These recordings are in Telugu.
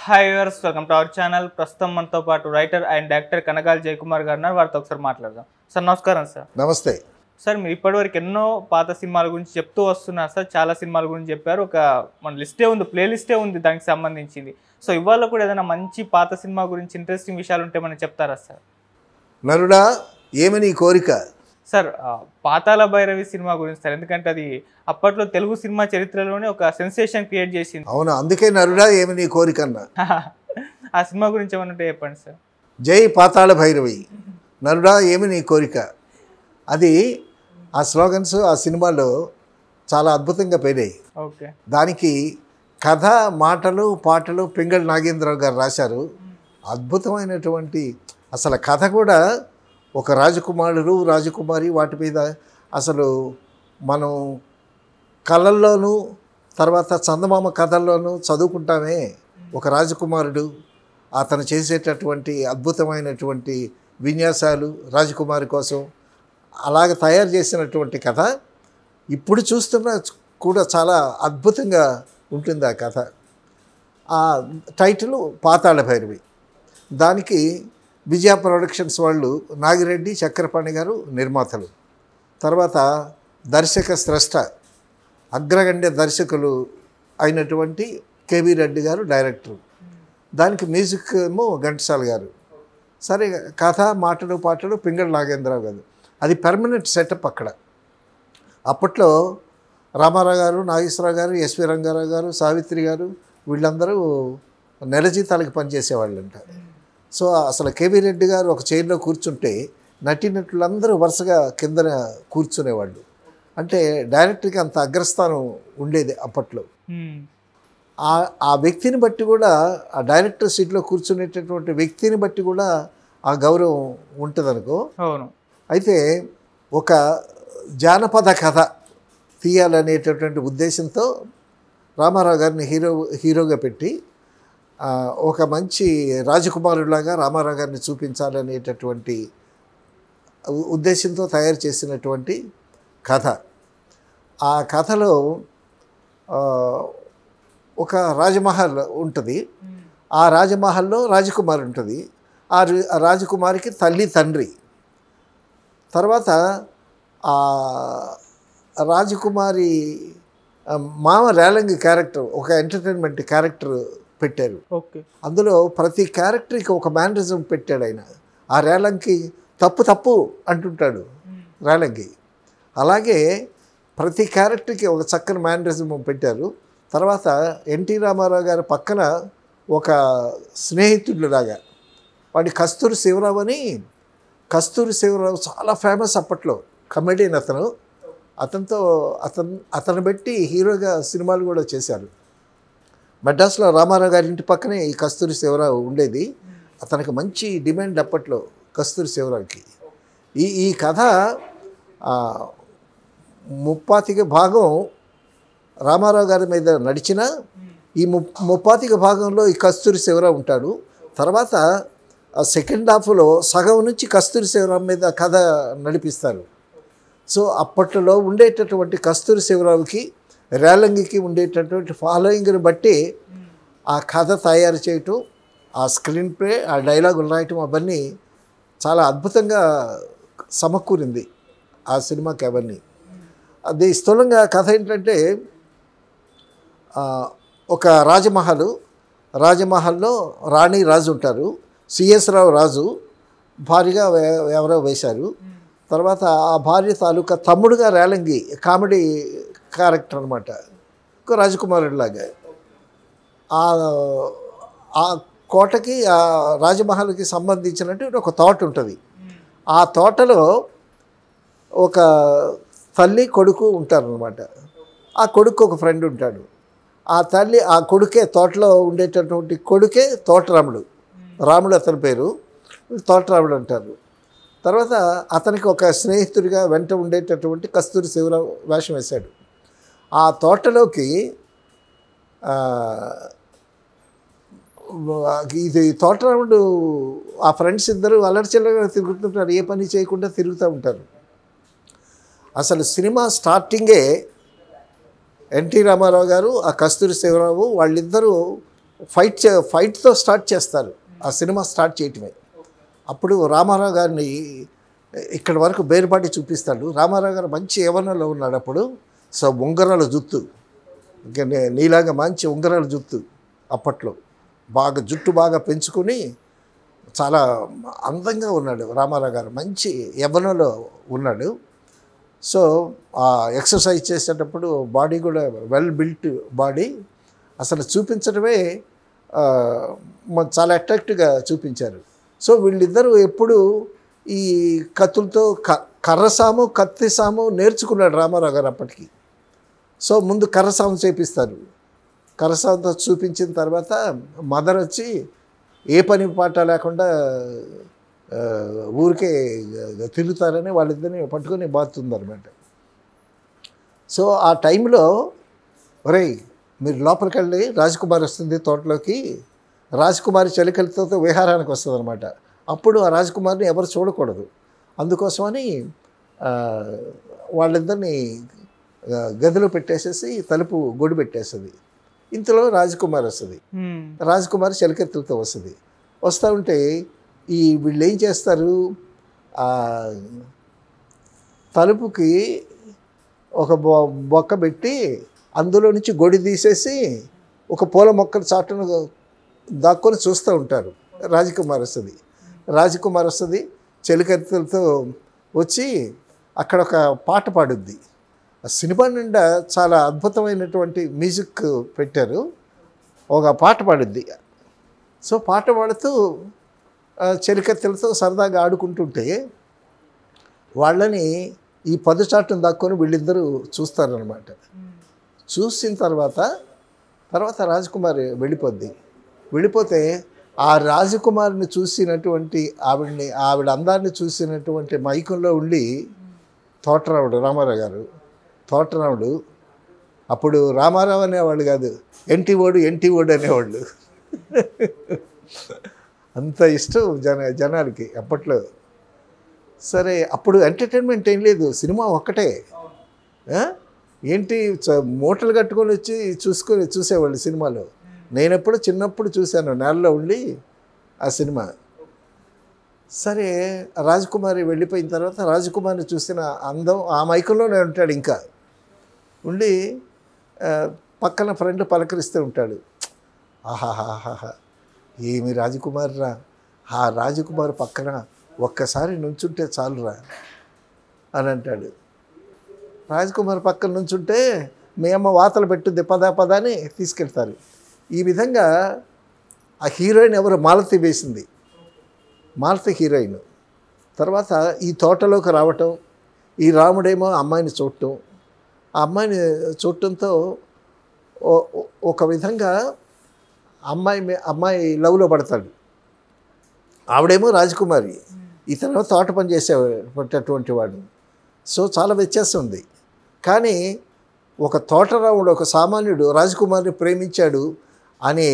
Hi viewers, welcome to our channel. ప్రస్తుతం మనతో పాటు writer and actor Kanakala Jayakumar గారు ఉన్నారు. వారితో ఒకసారి మాట్లాడదాం. సార్ నమస్కారం. సార్ నమస్తే. సార్, మీరు ఇప్పటివరకు ఎన్నో పాత సినిమాల గురించి చెప్తూ వస్తున్నారు సార్. చాలా సినిమాల గురించి చెప్పారు. ఒక మన లిస్టే ఉంది, ప్లే లిస్టే ఉంది దానికి సంబంధించింది. సో ఇవాళ కూడా ఏదైనా మంచి పాత సినిమా గురించి ఇంట్రెస్టింగ్ విషయాలు ఉంటే మనం చెప్తారా సార్? నరుడా ఏమని కోరిక. సార్, పాతాళ భైరవి సినిమా గురించి సార్, ఎందుకంటే అది అప్పట్లో తెలుగు సినిమా చరిత్రలోనే ఒక సెన్సేషన్ క్రియేట్ చేసింది. అవును, అందుకే నరుడా ఏమని కోరిక అన్న. ఆ సినిమా గురించి ఏమన్నా ఉంటే చెప్పండి సార్. జై పాతాళ భైరవి, నరుడా ఏమని కోరిక. అది ఆ స్లోగన్స్ ఆ సినిమాలో చాలా అద్భుతంగా పోయినాయి. ఓకే. దానికి కథ, మాటలు, పాటలు పింగళి నాగేంద్రరావు గారు రాశారు. అద్భుతమైనటువంటి అసలు కథ కూడా ఒక రాజకుమారుడు రాజకుమారి వాటి మీద అసలు మనం కళల్లోనూ తర్వాత చందమామ కథల్లోనూ చదువుకుంటామే. ఒక రాజకుమారుడు అతను చేసేటటువంటి అద్భుతమైనటువంటి విన్యాసాలు రాజకుమారి కోసం అలాగ తయారు చేసినటువంటి కథ ఇప్పుడు చూస్తున్న కూడా చాలా అద్భుతంగా ఉంటుంది ఆ కథ. ఆ టైటిల్ పాతాళ భైరవి. దానికి విజయ ప్రొడక్షన్స్ వాళ్ళు నాగిరెడ్డి, చక్రపాణి గారు నిర్మాతలు. తర్వాత దర్శక స్రష్ట అగ్రగణ్య దర్శకులు అయినటువంటి కేవీ రెడ్డి గారు డైరెక్టర్. దానికి మ్యూజిక్ ఏమో ఘంటసాల గారు. సరే, కథ, మాటలు, పాటలు పింగళి నాగేంద్రరావు గారు. అది పర్మనెంట్ సెటప్ అక్కడ. అప్పట్లో రామారావు గారు, నాగేశ్వరరావు గారు, ఎస్వి రంగారావు గారు, సావిత్రి గారు వీళ్ళందరూ నెల జీతాలకి పనిచేసేవాళ్ళంట. సో అసలు కేవీ రెడ్డి గారు ఒక చైర్లో కూర్చుంటే నటీనటులందరూ వరుసగా కిందన కూర్చునేవాళ్ళు. అంటే డైరెక్టర్కి అంత అగ్రస్థానం ఉండేది అప్పట్లో. ఆ వ్యక్తిని బట్టి కూడా, ఆ డైరెక్టర్ సీట్లో కూర్చునేటటువంటి వ్యక్తిని బట్టి కూడా ఆ గౌరవం ఉంటుంది అనుకో. అవును. అయితే ఒక జానపద కథ తీయాలనేటటువంటి ఉద్దేశంతో రామారావు గారిని హీరోగా పెట్టి ఒక మంచి రాజకుమారులాగా రామారావు గారిని చూపించాలనేటటువంటి ఉద్దేశంతో తయారు చేసినటువంటి కథ. ఆ కథలో ఒక రాజమహల్ ఉంటుంది. ఆ రాజమహల్లో రాజకుమారి ఉంటుంది. ఆ రాజకుమారికి తల్లి, తండ్రి. తర్వాత ఆ రాజకుమారి మామ రేలంగి క్యారెక్టర్ ఒక ఎంటర్టైన్మెంట్ క్యారెక్టర్ పెట్టారు. ఓకే. అందులో ప్రతి క్యారెక్టర్కి ఒక మేనరిజం పెట్టాడు ఆయన. ఆ రేలంగి తప్పు అంటుంటాడు రేలంగి. అలాగే ప్రతి క్యారెక్టర్కి ఒక చక్కని మేనరిజం పెట్టారు. తర్వాత ఎన్టీ రామారావు గారి పక్కన ఒక స్నేహితుడిలాగా వాడి కస్తూరి శివరావు అని. కస్తూరి శివరావు చాలా ఫేమస్ అప్పట్లో, కమెడియన్ అతను. అతను పెట్టి హీరోగా సినిమాలు కూడా చేశారు. మద్రాసులో రామారావు గారి ఇంటి పక్కనే ఈ కస్తూరి శివరావు ఉండేది. అతనికి మంచి డిమాండ్ అప్పట్లో కస్తూరి శివరావుకి. ఈ కథ 30 భాగం రామారావు గారి మీద నడిచిన ఈ 30 భాగంలో ఈ కస్తూరి శివరావు ఉంటాడు. తర్వాత సెకండ్ హాఫ్లో సగం నుంచి కస్తూరి శివరావు మీద కథ నడిపిస్తారు. సో అప్పట్లో ఉండేటటువంటి కస్తూరి శివరావుకి రేలంగికి ఉండేటటువంటి ఫాలోయింగ్ని బట్టి ఆ కథ తయారు చేయటం, ఆ స్క్రీన్ ప్లే, ఆ డైలాగులు రాయటం అవన్నీ చాలా అద్భుతంగా సమకూరింది ఆ సినిమాకి అవన్నీ. అది స్థూలంగా కథ ఏంటంటే ఒక రాజమహల్లో రాణి రాజు ఉంటారు. సిఎస్ రావు రాజు భార్యగా ఎవరో వేశారు. తర్వాత ఆ భార్య తాలూకా తమ్ముడుగా రేలంగి కామెడీ క్యారెక్టర్ అనమాట, ఒక రాజకుమారుడిలాగా. ఆ కోటకి, ఆ రాజమహల్కి సంబంధించినట్టు ఒక తోట ఉంటుంది. ఆ తోటలో ఒక తల్లి, కొడుకు ఉంటారనమాట. ఆ కొడుకు ఒక ఫ్రెండ్ ఉంటాడు. ఆ తల్లి, ఆ కొడుకే తోటలో ఉండేటటువంటి కొడుకే తోటరాముడు. రాముడు అతని పేరు, తోటరాముడు అంటారు. తర్వాత అతనికి ఒక స్నేహితుడిగా వెంట ఉండేటటువంటి కస్తూరి శివరావు వేషం వేశాడు. ఆ తోటలోకి ఇది తోటరాముడు ఆ ఫ్రెండ్స్ ఇద్దరు అల్లరిచిల్లరగా తిరుగుతుంటారు, ఏ పని చేయకుండా తిరుగుతూ ఉంటారు. అసలు సినిమా స్టార్టింగే ఎన్టీ రామారావు గారు, ఆ కస్తూరి శివరావు వాళ్ళిద్దరూ ఫైట్తో స్టార్ట్ చేస్తారు. ఆ సినిమా స్టార్ట్ చేయటమే. అప్పుడు రామారావు గారిని ఇక్కడి వరకు బేరుపాటి చూపిస్తాడు. రామారావు గారు మంచి యవ్వనంలో ఉన్నాడు అప్పుడు. సో ఉంగరాల జుత్తు, ఇంకా నీలాగా మంచి ఉంగరాల జుత్తు అప్పట్లో, బాగా జుట్టు బాగా పెంచుకొని చాలా అందంగా ఉన్నాడు రామారావు గారు, మంచి యవ్వనంలో ఉన్నాడు. సో ఆ ఎక్సర్సైజ్ చేసేటప్పుడు బాడీ కూడా వెల్ బిల్ట్ బాడీ, అసలు చూపించడమే చాలా అట్రాక్టివ్గా చూపించారు. సో వీళ్ళిద్దరూ ఎప్పుడు ఈ కత్తులతో కర్రసాము కత్తిసాము నేర్చుకున్నాడు రామారావు గారు అప్పటికి. సో ముందు కర్రసాము చేపిస్తారు. కర్రసాముతో చూపించిన తర్వాత మదర్ వచ్చి ఏ పని పాట లేకుండా ఊరికే తిరుగుతారని వాళ్ళిద్దరిని పట్టుకొని బాగుతుందన్నమాట. సో ఆ టైంలో ఒరేయ్ మీరు లోపలికి వెళ్ళి రాజకుమారి వస్తుంది తోటలోకి, రాజకుమారి చలికలతో విహారానికి వస్తుంది అనమాట. అప్పుడు ఆ రాజకుమారిని ఎవరు చూడకూడదు, అందుకోసమని వాళ్ళిద్దరిని గదిలో పెట్టేసేసి తలుపు గొడి పెట్టేస్తుంది. ఇంతలో రాజకుమారి వస్తుంది. రాజకుమారి చలికెత్తులతో వస్తుంది. వస్తూ ఉంటే వీళ్ళు ఏం చేస్తారు, తలుపుకి ఒక బొక్క పెట్టి అందులో నుంచి గొడి తీసేసి ఒక పూల మొక్కలు చాటును దాక్కొని చూస్తూ ఉంటారు. రాజకుమారి వస్తుంది చెలికత్తెలతో వచ్చి అక్కడ ఒక పాట పాడుద్ది. ఆ సినిమా నిండా చాలా అద్భుతమైనటువంటి మ్యూజిక్ పెట్టారు. ఒక పాట పాడుద్ది. సో పాట పాడుతూ చెలికత్తెలతో సరదాగా ఆడుకుంటుంటే వాళ్ళని ఈ పదుచాటును దాక్కొని వీళ్ళిద్దరూ చూస్తారనమాట. చూసిన తర్వాత రాజకుమారి వెళ్ళిపోతే ఆ రాజకుమారిని చూసినటువంటి ఆవిడ అందాన్ని చూసినటువంటి మైకంలో ఉండి రామారావు గారు అప్పుడు రామారావు అనేవాళ్ళు కాదు, ఎంటివోడు అనేవాళ్ళు. అంత ఇష్టం జనాలకి అప్పట్లో. సరే అప్పుడు ఎంటర్టైన్మెంట్ ఏం లేదు, సినిమా ఒక్కటే. ఏంటి మూటలు కట్టుకొని వచ్చి చూసేవాళ్ళు సినిమాలో. నేనెప్పుడు చిన్నప్పుడు చూశాను నేలలో ఉండి ఆ సినిమా. సరే రాజకుమారి వెళ్ళిపోయిన తర్వాత రాజకుమారిని చూసిన అందం ఆ మైకంలోనే ఉంటాడు. ఇంకా ఉండి పక్కన ఫ్రెండ్ పలకరిస్తూ ఉంటాడు. ఆహాహాహా ఏమి రాజకుమారిరా, ఆ రాజకుమారి పక్కన ఒక్కసారి నుంచుంటే చాలురా అని అంటాడు. రాజకుమారి పక్కన నుంచుంటే మీ అమ్మ వాతలు పెట్టుద్ది పదా అని తీసుకెళ్తారు. ఈ విధంగా ఆ హీరోయిన్ ఎవరు, మాలతి వేసింది. మాలతి హీరోయిన్. తర్వాత ఈ తోటలోకి రావటం, ఈ రాముడేమో అమ్మాయిని చూడటం, ఆ అమ్మాయిని చూడటంతో ఒక విధంగా అమ్మాయి లవ్లో పడతాడు. ఆవిడేమో రాజకుమారి, ఇతను తోట పని చేసేటటువంటి వాడు. సో చాలా వ్యత్యాసం ఉంది. కానీ ఒక తోటరాముడు, ఒక సామాన్యుడు రాజకుమారిని ప్రేమించాడు అని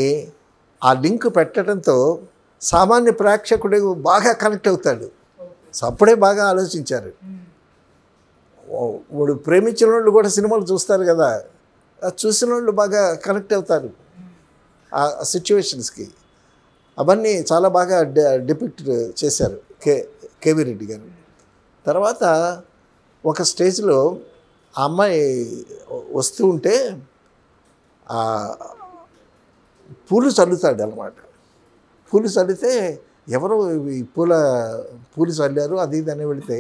ఆ లింక్ పెట్టడంతో సామాన్య ప్రేక్షకుడు బాగా కనెక్ట్ అవుతాడు. సో అప్పుడే బాగా ఆలోచించారు. వాడు ప్రేమించిన వాళ్ళు కూడా సినిమాలు చూస్తారు కదా, చూసిన వాళ్ళు బాగా కనెక్ట్ అవుతారు ఆ సిచ్యువేషన్స్కి. అవన్నీ చాలా బాగా డిపిక్ట్ చేశారు కేవీ రెడ్డి గారు. తర్వాత ఒక స్టేజ్లో ఆ అమ్మాయి వస్తూ ఉంటే పూలు చల్లుతాడు అన్నమాట. పూలు చల్లితే ఎవరో ఈ పూలు చల్లారు అది ఇది అని వెళితే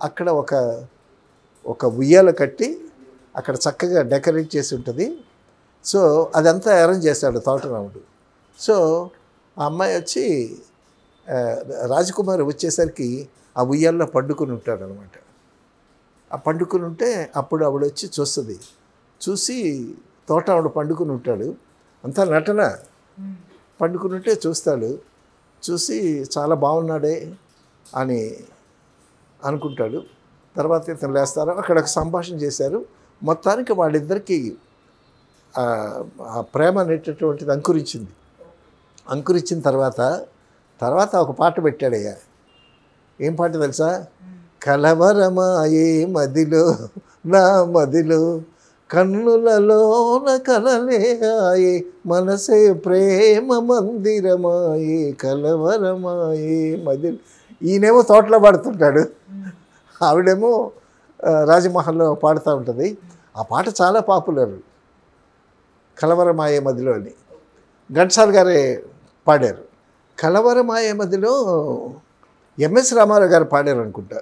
అక్కడ ఒక ఉయ్యాల కట్టి అక్కడ చక్కగా డెకరేట్ చేసి ఉంటుంది. సో అదంతా అరేంజ్ చేశాడు తోటరాముడు. సో ఆ అమ్మాయి వచ్చి రాజకుమారి వచ్చేసరికి ఆ ఉయ్యాల్లో పండుకొని ఉంటాడు అనమాట. ఆ పండుకొని ఉంటే అప్పుడు ఆవిడ వచ్చి చూస్తుంది. చూసి తోటరాముడు పండుకొని ఉంటాడు, అంతా నటన. పండుకొని ఉంటే చూస్తాడు, చూసి చాలా బాగున్నాడే అని అనుకుంటాడు. తర్వాత ఇతను లేస్తారు, అక్కడ ఒక సంభాషణ చేశారు. మొత్తానికి వాళ్ళిద్దరికీ ఆ ప్రేమ అనేటటువంటిది అంకురించిన తర్వాత ఒక పాట పెట్టాడయ్యా. ఏం పాట తెలుసా? కలవరమాయే మదిలో నా మదిలో కన్నులలోన కలలే ఆయే మనసే ప్రేమ మందిరమాయే కలవరమాయే మధ్య. ఈయనేమో తోటలో పాడుతుంటాడు, ఆవిడేమో రాజమహల్లో పాడుతూ ఉంటుంది. ఆ పాట చాలా పాపులర్, కలవరమాయే మధ్యలో అని ఘంటసాల గారే పాడారు. కలవరమాయే మధ్యలో ఎంఎస్ రామారావు గారు పాడారు అనుకుంటా.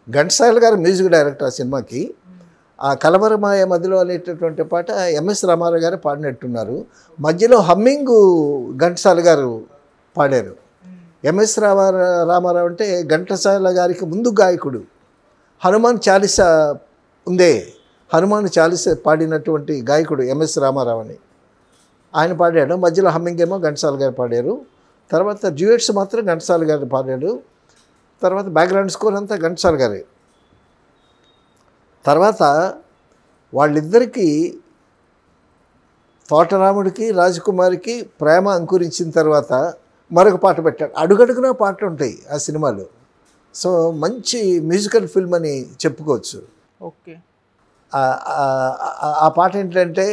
ఘంటసాల గారు మ్యూజిక్ డైరెక్టర్ ఆ సినిమాకి. ఆ కలవరమాయ మధ్యలో అనేటటువంటి పాట ఎంఎస్ రామారావు గారు పాడినట్టున్నారు. మధ్యలో హమ్మింగు ఘంటసాల గారు పాడారు. ఎంఎస్ రామారావు అంటే ఘంటసాల గారికి ముందు గాయకుడు. హనుమాన్ చాలీస ఉందే, హనుమాన్ చాలీస పాడినటువంటి గాయకుడు ఎంఎస్ రామారావు అని ఆయన పాడాడు. మధ్యలో హమ్మింగ్ ఏమో ఘంటసాల గారు పాడారు. తర్వాత డ్యూయట్స్ మాత్రం ఘంటసాల గారు పాడాడు. తర్వాత బ్యాక్గ్రౌండ్ స్కోర్ అంతా ఘంటసాల గారే. తర్వాత వాళ్ళిద్దరికీ, తోటరాముడికి రాజకుమారికి ప్రేమ అంకురించిన తర్వాత మరొక పాట పెట్టాడు. అడుగడుగునా పాటలు ఉంటాయి ఆ సినిమాలో. సో మంచి మ్యూజికల్ ఫిల్మ్ అని చెప్పుకోవచ్చు. ఓకే. ఆ పాట ఏంటంటే,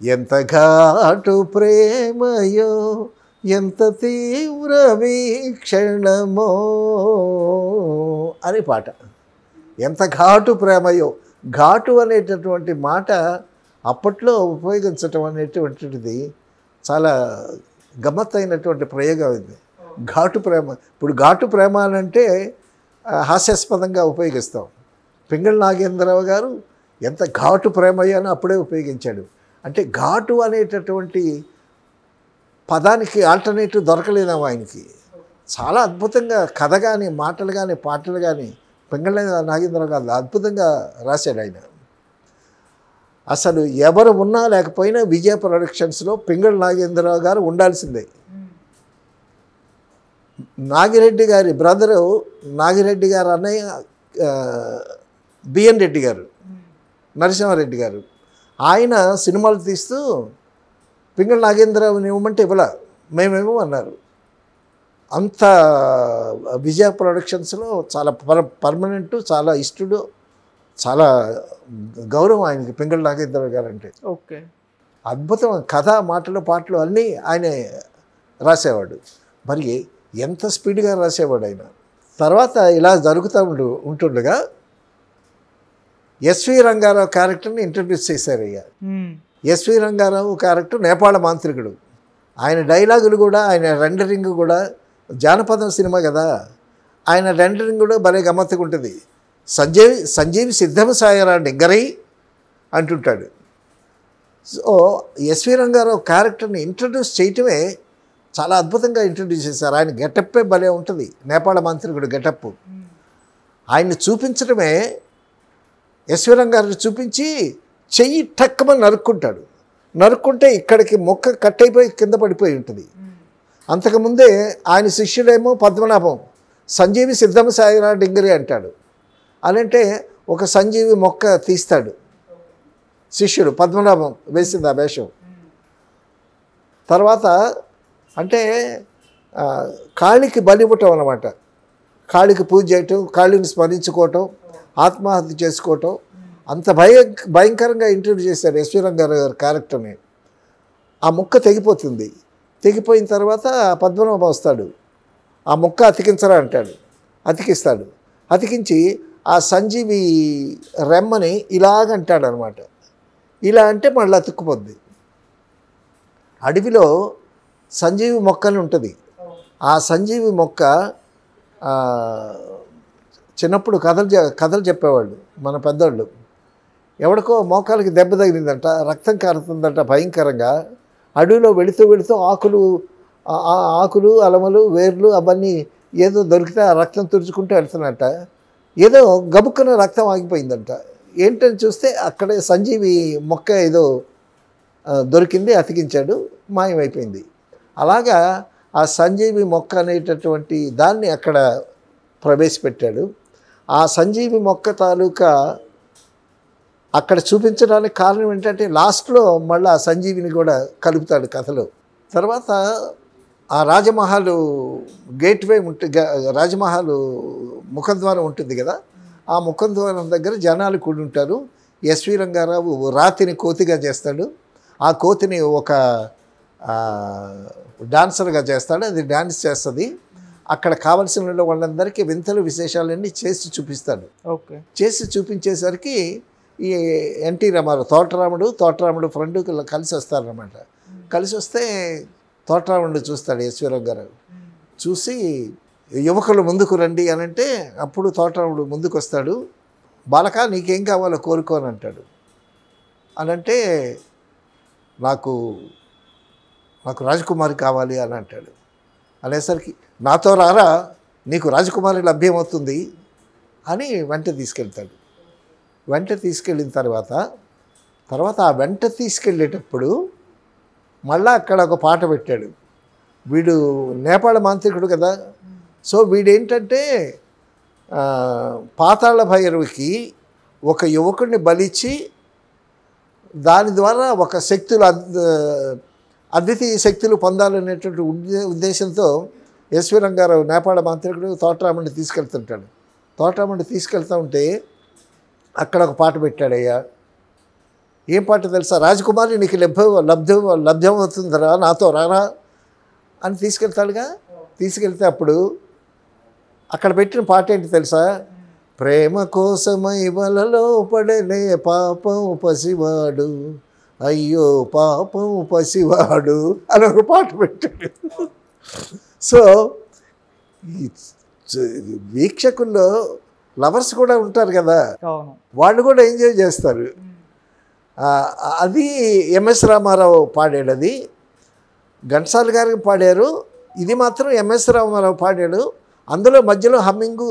ఎంత ఘాటు ప్రేమయో ఎంత తీవ్ర వీక్షణమో అనే పాట. ఎంత ఘాటు ప్రేమయో, ఘాటు అనేటటువంటి మాట అప్పట్లో ఉపయోగించటం అనేటువంటిది చాలా గమ్మత్తైనటువంటి ప్రయోగం ఇది. ఘాటు ప్రేమ. ఇప్పుడు ఘాటు ప్రేమ అంటే హాస్యాస్పదంగా ఉపయోగిస్తాం. పింగళి నాగేంద్రరావు గారు ఎంత ఘాటు ప్రేమయ్యో అని అప్పుడే ఉపయోగించాడు. అంటే ఘాటు అనేటటువంటి పదానికి ఆల్టర్నేటివ్ దొరకలేదేమో ఆయనకి. చాలా అద్భుతంగా కథ కానీ, మాటలు కానీ, పాటలు కానీ పింగళి నాగేంద్రరావు గారు అద్భుతంగా రాశాడు ఆయన. అసలు ఎవరు ఉన్నా లేకపోయినా విజయ ప్రొడక్షన్స్లో పింగళి నాగేంద్రరావు గారు ఉండాల్సిందే. నాగిరెడ్డి గారి బ్రదరు, నాగిరెడ్డి గారు అన్నయ్య బిఎన్ రెడ్డి గారు, నరసింహారెడ్డి గారు, ఆయన సినిమాలు తీస్తూ పింగళి నాగేంద్రరావుని ఇవ్వమంటే ఇవ్వలా, మేమేమో అన్నారు. అంత విజయ ప్రొడక్షన్స్లో చాలా పర్మనెంట్, చాలా ఇష్టడు, చాలా గౌరవం ఆయనకి పింగళి నాగేంద్రరావు గారు అంటే. ఓకే. అద్భుతం. కథ, మాటలు, పాటలు అన్నీ ఆయనే రాసేవాడు. మరి ఎంత స్పీడ్గా రాసేవాడు ఆయన. తర్వాత ఇలా జరుగుతూ ఉంటుండగా ఎస్వి రంగారావు క్యారెక్టర్ని ఇంట్రడ్యూస్ చేశారు. అయ్యా ఎస్వి రంగారావు క్యారెక్టర్ నేపాళ మాంత్రికుడు. ఆయన డైలాగులు కూడా, ఆయన రెండరింగ్ కూడా, జానపదం సినిమా కదా, ఆయన రెండరింగ్ కూడా భలే గమ్మత్తుగా ఉంటుంది. సంజీవి సిద్ధమ సాయరా నిగ్గరై అంటుంటాడు. సో ఎస్వి రంగారావు క్యారెక్టర్ని ఇంట్రడ్యూస్ చేయటమే చాలా అద్భుతంగా ఇంట్రడ్యూస్ చేశారు. ఆయన గెటప్పే భలే ఉంటుంది, నేపాళ మాంత్రికుడు గెటప్. ఆయన్ని చూపించడమే, ఎస్వి రంగారావు చూపించి చెయ్యి టక్కమని నరుక్కుంటాడు. నరుక్కుంటే ఇక్కడికి మొక్క కట్ అయిపోయి కింద పడిపోయి ఉంటుంది. అంతకుముందే ఆయన శిష్యుడేమో పద్మనాభం సంజీవి సిద్ధమ సాయిరా డింగరి అంటాడు. అనంటే ఒక సంజీవి మొక్క తీస్తాడు శిష్యుడు, పద్మనాభం వేసింది ఆ వేషం. తర్వాత అంటే కాళికి బలి ఇవ్వటం అన్నమాట. కాళికి పూజ చేయటం, కాళిని స్మరించుకోవటం, ఆత్మహత్య చేసుకోవటం, అంత భయంకరంగా ఇంట్రడ్యూస్ చేశారు ఎస్వి రంగారావు గారి క్యారెక్టర్ని. ఆ ముక్క తెగిపోతుంది. తెగిపోయిన తర్వాత పద్మనాభం వస్తాడు, ఆ ముక్క అతికించరా అంటాడు. అతికిస్తాడు. అతికించి ఆ సంజీవి రెమ్మని ఇలాగంటాడు అనమాట. ఇలా అంటే మళ్ళీ అతుక్కుపోద్ది. అడవిలో సంజీవి మొక్క అని ఉంటుంది. ఆ సంజీవి మొక్క చిన్నప్పుడు కథలు చెప్పేవాళ్ళు మన పెద్దవాళ్ళు. ఎవడికో మోకాలకి దెబ్బ తగిలిందంట, రక్తం కారుతుందంట భయంకరంగా. అడవిలో వెళుతూ ఆకులు, అలమలు, వేర్లు అవన్నీ ఏదో దొరికితే ఆ రక్తం తుడుచుకుంటూ వెళ్తున్నట్ట. ఏదో గబుక్కున రక్తం ఆగిపోయిందంట. ఏంటని చూస్తే అక్కడే సంజీవి మొక్క ఏదో దొరికింది, అతికించాడు, మాయమైపోయింది. అలాగా ఆ సంజీవి మొక్క అనేటటువంటి దాన్ని అక్కడ ప్రవేశపెట్టాడు. ఆ సంజీవి మొక్క తాలూకా అక్కడ చూపించడానికి కారణం ఏంటంటే లాస్ట్లో మళ్ళీ ఆ సంజీవిని కూడా కలుపుతాడు కథలో. తర్వాత ఆ రాజమహల్ గేట్వే రాజమహల్ ముఖద్వారం ఉంటుంది కదా, ఆ ముఖద్వారం దగ్గర జనాలు కూడి ఉంటారు. ఎస్వి రంగారావు రాతిని కోతిగా చేస్తాడు, ఆ కోతిని ఒక డాన్సర్గా చేస్తాడు, అది డాన్స్ చేస్తుంది. అక్కడ కావలసిన వాళ్ళందరికీ వింతలు విశేషాలన్నీ చేసి చూపిస్తాడు. ఓకే. చేసి చూపించేసరికి ఈ ఎన్టీ రామారావు తోటరాముడు ఫ్రెండ్ కలిసి వస్తారనమాట. కలిసి వస్తే తోటరాముడు చూస్తాడు ఎస్వి రంగారావు. చూసి యువకులు ముందుకు రండి అని అంటే అప్పుడు తోటరాముడు ముందుకు వస్తాడు. బాలక నీకేం కావాలో కోరుకో అని అంటాడు. అనంటే నాకు రాజకుమారి కావాలి అని అంటాడు. అనేసరికి నాతో రారా, నీకు రాజకుమారి లభ్యమవుతుంది అని వెంట తీసుకెళ్తాడు. వెంట తీసుకెళ్ళిన తర్వాత ఆ వెంట తీసుకెళ్ళేటప్పుడు మళ్ళీ అక్కడ ఒక పాట పెట్టాడు. వీడు నేపాళ మాంత్రికుడు కదా, సో వీడేంటంటే పాతాళ భైరవికి ఒక యువకుడిని బలిచ్చి దాని ద్వారా ఒక శక్తులు అద్వితీయ శక్తులు పొందాలనేటువంటి ఉద్దేశంతో ఎస్వి రంగారావు నేపాళ మాంత్రికుడు తోటరాముడిని తీసుకెళ్తుంటాడు. తోటరాముడిని తీసుకెళ్తూ ఉంటే అక్కడ ఒక పాట పెట్టాడయ్యా. ఏం పాట తెలుసా? రాజకుమారి నీకు లభ్యం అవుతుందిరా, నాతో రారా అని తీసుకెళ్తాడుగా. తీసుకెళ్తే అప్పుడు అక్కడ పెట్టిన పాట ఏంటి తెలుసా? ప్రేమ కోసమై వలలో పడలే పాపం పసివాడు, అయ్యో పాపం పసివాడు అని ఒక పాట పెట్టాడు. సో ఈ వీక్షకుల్లో లవర్స్ కూడా ఉంటారు కదా, వాళ్ళు కూడా ఎంజాయ్ చేస్తారు. అది ఎంఎస్ రామారావు పాడాడు, అది ఘంటసాల గారికి పాడారు. ఇది మాత్రం ఎంఎస్ రామారావు పాడాడు. అందులో మధ్యలో హమ్మింగు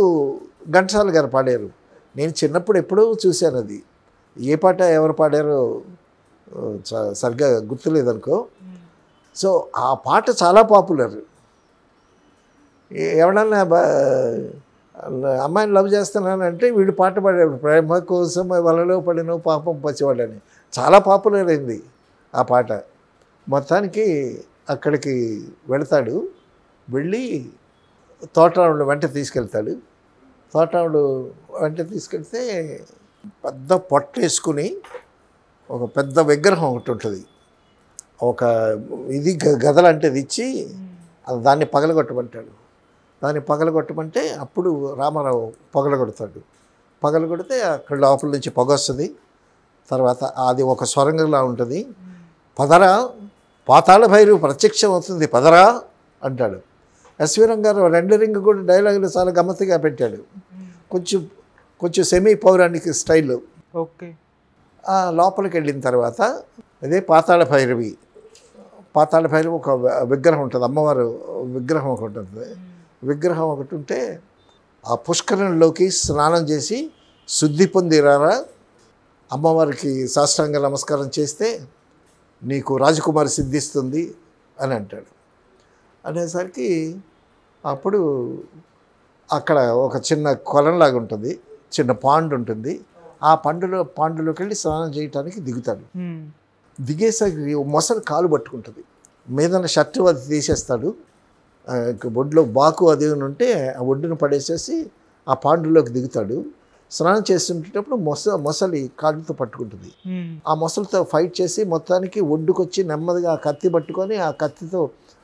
ఘంటసాల గారు పాడారు. నేను చిన్నప్పుడు ఎప్పుడూ చూశాను. అది ఏ పాట ఎవరు పాడారో సరిగ్గా గుర్తులేదనుకో. సో ఆ పాట చాలా పాపులర్. ఎవడన్నా అమ్మాయిని లవ్ చేస్తున్నానంటే వీడు పాట పాడాడు, ప్రేమ కోసం వలలో పడిన పాపం పసివాడని. చాలా పాపులర్ అయింది ఆ పాట. మొత్తానికి అక్కడికి వెళతాడు. వెళ్ళి తోటరాముడు వెంట తీసుకెళ్తాడు. తోటరాముడు వెంట తీసుకెళ్తే పెద్ద పొట్టేసుకుని ఒక పెద్ద విగ్రహం ఒకటి ఉంటుంది. ఒక ఇది గదలంటేది ఇచ్చి దాన్ని పగలగొట్టమంటాడు. దాన్ని పగలగొట్టమంటే అప్పుడు రామారావు పగలగొడతాడు. పగలగొడితే అక్కడ లోపల నుంచి పొగ వస్తుంది. తర్వాత అది ఒక సొరంగంలా ఉంటుంది. పదరా, పాతాళ భైరవి ప్రత్యక్షం అవుతుంది, పదరా అంటాడు. ఎస్వి రంగారావు రెండరింగ్ కూడా డైలాగులు చాలా గమ్మత్తుగా పెట్టాడు. కొంచెం సెమీ పౌరాణిక స్టైల్. ఓకే. లోపలికి వెళ్ళిన తర్వాత అదే పాతాళ భైరవి ఒక విగ్రహం ఉంటుంది, అమ్మవారు విగ్రహం ఒకటి ఉంటుంది. విగ్రహం ఒకటి ఉంటే ఆ పుష్కరంలోకి స్నానం చేసి శుద్ధి పొందిరారా, అమ్మవారికి సాష్టాంగ నమస్కారం చేస్తే నీకు రాజకుమారి సిద్ధిస్తుంది అని అంటాడు. అనేసరికి అప్పుడు అక్కడ ఒక చిన్న కొలంలాగా ఉంటుంది, చిన్న పాండ్ ఉంటుంది. ఆ పాండులోకి వెళ్ళి స్నానం చేయడానికి దిగుతాడు. దిగేసరికి మొసలు కాలు పట్టుకుంటుంది. మీదన షర్టు అది తీసేస్తాడు. ఒడ్లో బాకు అది ఉంటే ఆ ఒడ్డును పడేసేసి ఆ పాండులోకి దిగుతాడు. స్నానం చేస్తుంటేటప్పుడు మొసలి కాళ్ళతో పట్టుకుంటుంది. ఆ మొసలితో ఫైట్ చేసి మొత్తానికి ఒడ్డుకొచ్చి నెమ్మదిగా ఆ కత్తి పట్టుకొని ఆ కత్తితో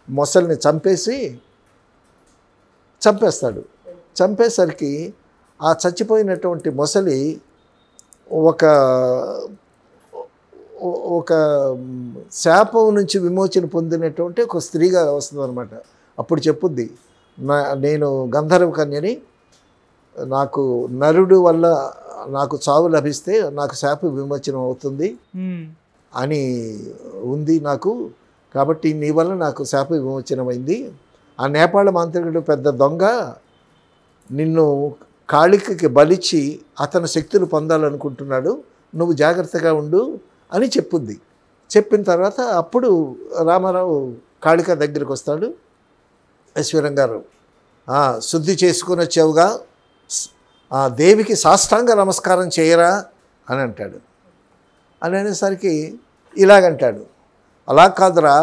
మొసలిని చంపేస్తాడు. చంపేసరికి ఆ చచ్చిపోయినటువంటి మొసలి ఒక శాపం నుంచి విమోచన పొందినటువంటి ఒక స్త్రీగా వస్తుందన్నమాట. అప్పుడు చెప్పుద్ది, నేను గంధర్వ కన్యని, నాకు నరుడు వల్ల నాకు చావు లభిస్తే నాకు శాప విమోచనం అవుతుంది అని ఉంది నాకు, కాబట్టి నీ వల్ల నాకు శాప విమోచనమైంది. ఆ నేపాళ మాంత్రికుడు పెద్ద దొంగ నిన్ను కాళికకి బలిచ్చి అతని శక్తులు పొందాలనుకుంటున్నాడు, నువ్వు జాగ్రత్తగా ఉండు అని చెప్పుద్ది. చెప్పిన తర్వాత అప్పుడు రామారావు కాళిక దగ్గరికి వస్తాడు. ఎస్వి రంగారావు శుద్ధి చేసుకుని వచ్చావుగా, దేవికి సాష్టాంగ నమస్కారం చేయరా అని అంటాడు. అని అనేసరికి ఇలాగంటాడు, అలా కాదురా,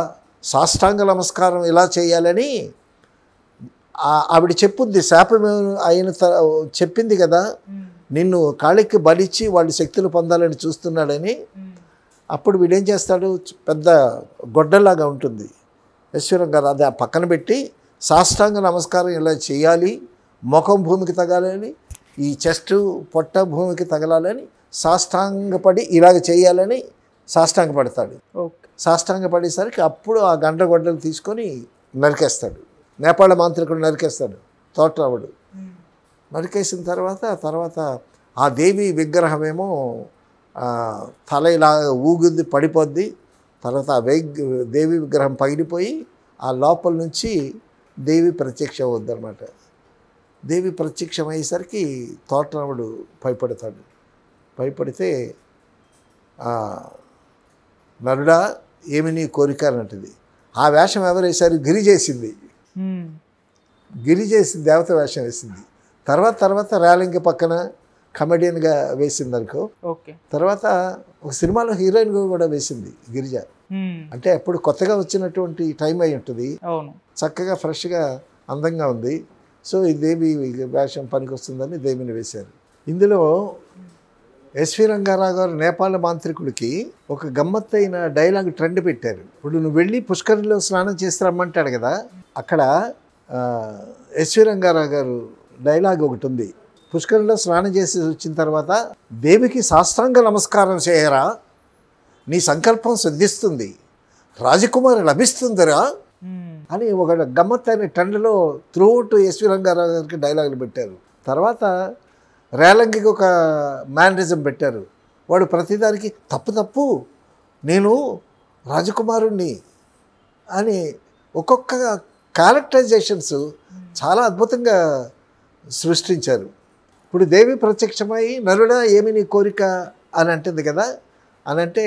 సాష్టాంగ నమస్కారం ఇలా చేయాలని ఆవిడ చెప్పుద్ది. శాపం అయిన చెప్పింది కదా, నిన్ను కాళికి బలిచ్చి వాళ్ళు శక్తులు పొందాలని చూస్తున్నాడని అప్పుడు వీడేం చేస్తాడు, పెద్ద గొడ్డలాగా ఉంటుంది ఈశ్వరం గారు, అది ఆ పక్కన పెట్టి సాష్టాంగ నమస్కారం ఇలా చేయాలి, ముఖం భూమికి తగలాలని, ఈ చెస్ట్ పొట్ట భూమికి తగలాలని సాష్టాంగపడి ఇలాగ చేయాలని సాష్టాంగపడతాడు. సాష్టాంగపడేసరికి అప్పుడు ఆ గండ్రగొడ్డలు తీసుకొని నరికేస్తాడు. నేపాళ మాంత్రికుడు నరికేస్తాడు తోటరావుడు. నరికేసిన తర్వాత ఆ దేవి విగ్రహమేమో తల ఇలా ఊగుద్ది, పడిపోద్ది. తర్వాత ఆ దేవి విగ్రహం పగిలిపోయి ఆ లోపల నుంచి దేవి ప్రత్యక్షం అవుద్దన్నమాట. దేవి ప్రత్యక్షం అయ్యేసరికి తోటరావుడు భయపడతాడు. భయపడితే నరుడా ఏమి నీ కోరిక అన్నట్టుది. ఆ వేషం ఎవరు వేశారు, గిరి చేసింది. గిరి చేసి దేవత వేషం వేసింది. తర్వాత రేలంగి పక్కన కమెడియన్గా వేసింది అనుకో. తర్వాత ఒక సినిమాలో హీరోయిన్గా కూడా వేసింది గిరిజ. అంటే అప్పుడు కొత్తగా వచ్చినటువంటి టైం అయి ఉంటుంది, చక్కగా ఫ్రెష్గా అందంగా ఉంది. సో ఈ దేవి వేషం పనికి వస్తుందని దేవిని వేశారు. ఇందులో ఎస్వి రంగారావు గారు నేపాళ మాంత్రికుడికి ఒక గమ్మత్తైన డైలాగ్ ట్రెండ్ పెట్టారు. ఇప్పుడు నువ్వు వెళ్ళి పుష్కరిలో స్నానం చేసి రమ్మంటాడు కదా, అక్కడ ఎస్వి రంగారావు గారు డైలాగ్ ఒకటి ఉంది. పుష్కరిలో స్నానం చేసి వచ్చిన తర్వాత దేవికి సాష్టాంగ నమస్కారం చేయరా, నీ సంకల్పం సిద్ధిస్తుంది, రాజకుమారి లభిస్తుందిరా అని ఒక గమ్మత్తైన ట్రెండ్లో త్రూఅవుట్ ఎస్వి రంగారావు గారికి డైలాగులు పెట్టారు. తర్వాత రేలంగికి ఒక మేనరిజం పెట్టారు. వాడు ప్రతిదానికి తప్పు నేను రాజకుమారుణ్ణి అని ఒక్కొక్క క్యారెక్టరైజేషన్స్ చాలా అద్భుతంగా సృష్టించారు. ఇప్పుడు దేవి ప్రత్యక్షమై నరుడా ఏమి నీ కోరిక అని అంటుంది కదా, అని అంటే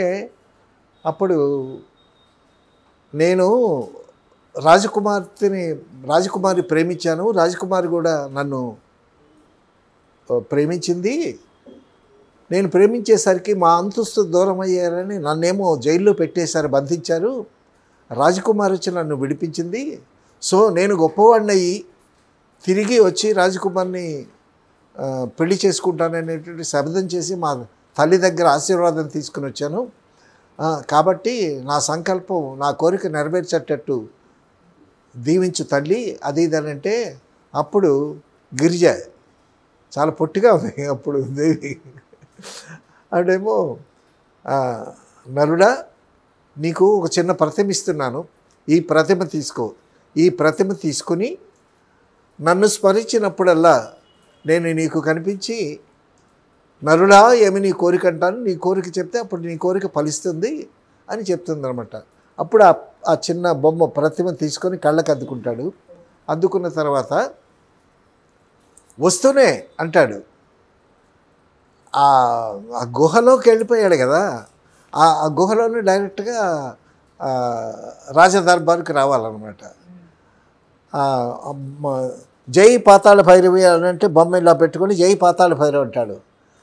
అప్పుడు నేను రాజకుమారి ప్రేమించాను, రాజకుమారి కూడా నన్ను ప్రేమించింది. నేను ప్రేమించేసరికి మా అంతస్తు దూరం అయ్యారని నన్నేమో జైల్లో పెట్టేశారు, బంధించారు. రాజకుమారి వచ్చి నన్ను విడిపించింది. సో నేను గొప్పవాడినయ్యి తిరిగి వచ్చి రాజకుమారిని పెళ్లి చేసుకుంటాననేటువంటి శబ్దం చేసి మా తల్లి దగ్గర ఆశీర్వాదం తీసుకుని వచ్చాను. కాబట్టి నా సంకల్పం, నా కోరిక నెరవేర్చేటట్టు దీవించు తల్లి, అది ఇదనంటే అప్పుడు గిరిజ చాలా పొట్టిగా ఉంది అప్పుడు దేవి. అదేమో నరుడా నీకు ఒక చిన్న ప్రతిమ ఇస్తున్నాను, ఈ ప్రతిమ తీసుకో, ఈ ప్రతిమ తీసుకుని నన్ను స్మరించినప్పుడల్లా నేను నీకు కనిపించి నరుడా ఏమి నీ కోరిక అంటాను, నీ కోరిక చెప్తే అప్పుడు నీ కోరిక ఫలిస్తుంది అని చెప్తుంది అనమాట. అప్పుడు ఆ చిన్న బొమ్మ ప్రతిమ తీసుకొని కళ్ళకు అద్దుకుంటాడు. అద్దుకున్న తర్వాత వస్తూనే అంటాడు, ఆ గుహలోకి వెళ్ళిపోయాడు కదా, ఆ గుహలోనే డైరెక్ట్గా రాజదర్బార్కి రావాలన్నమాట. జై పాతాళ భైరవి అని అంటే బొమ్మ ఇలా పెట్టుకొని జై పాతాళ భైరవి అంటాడు.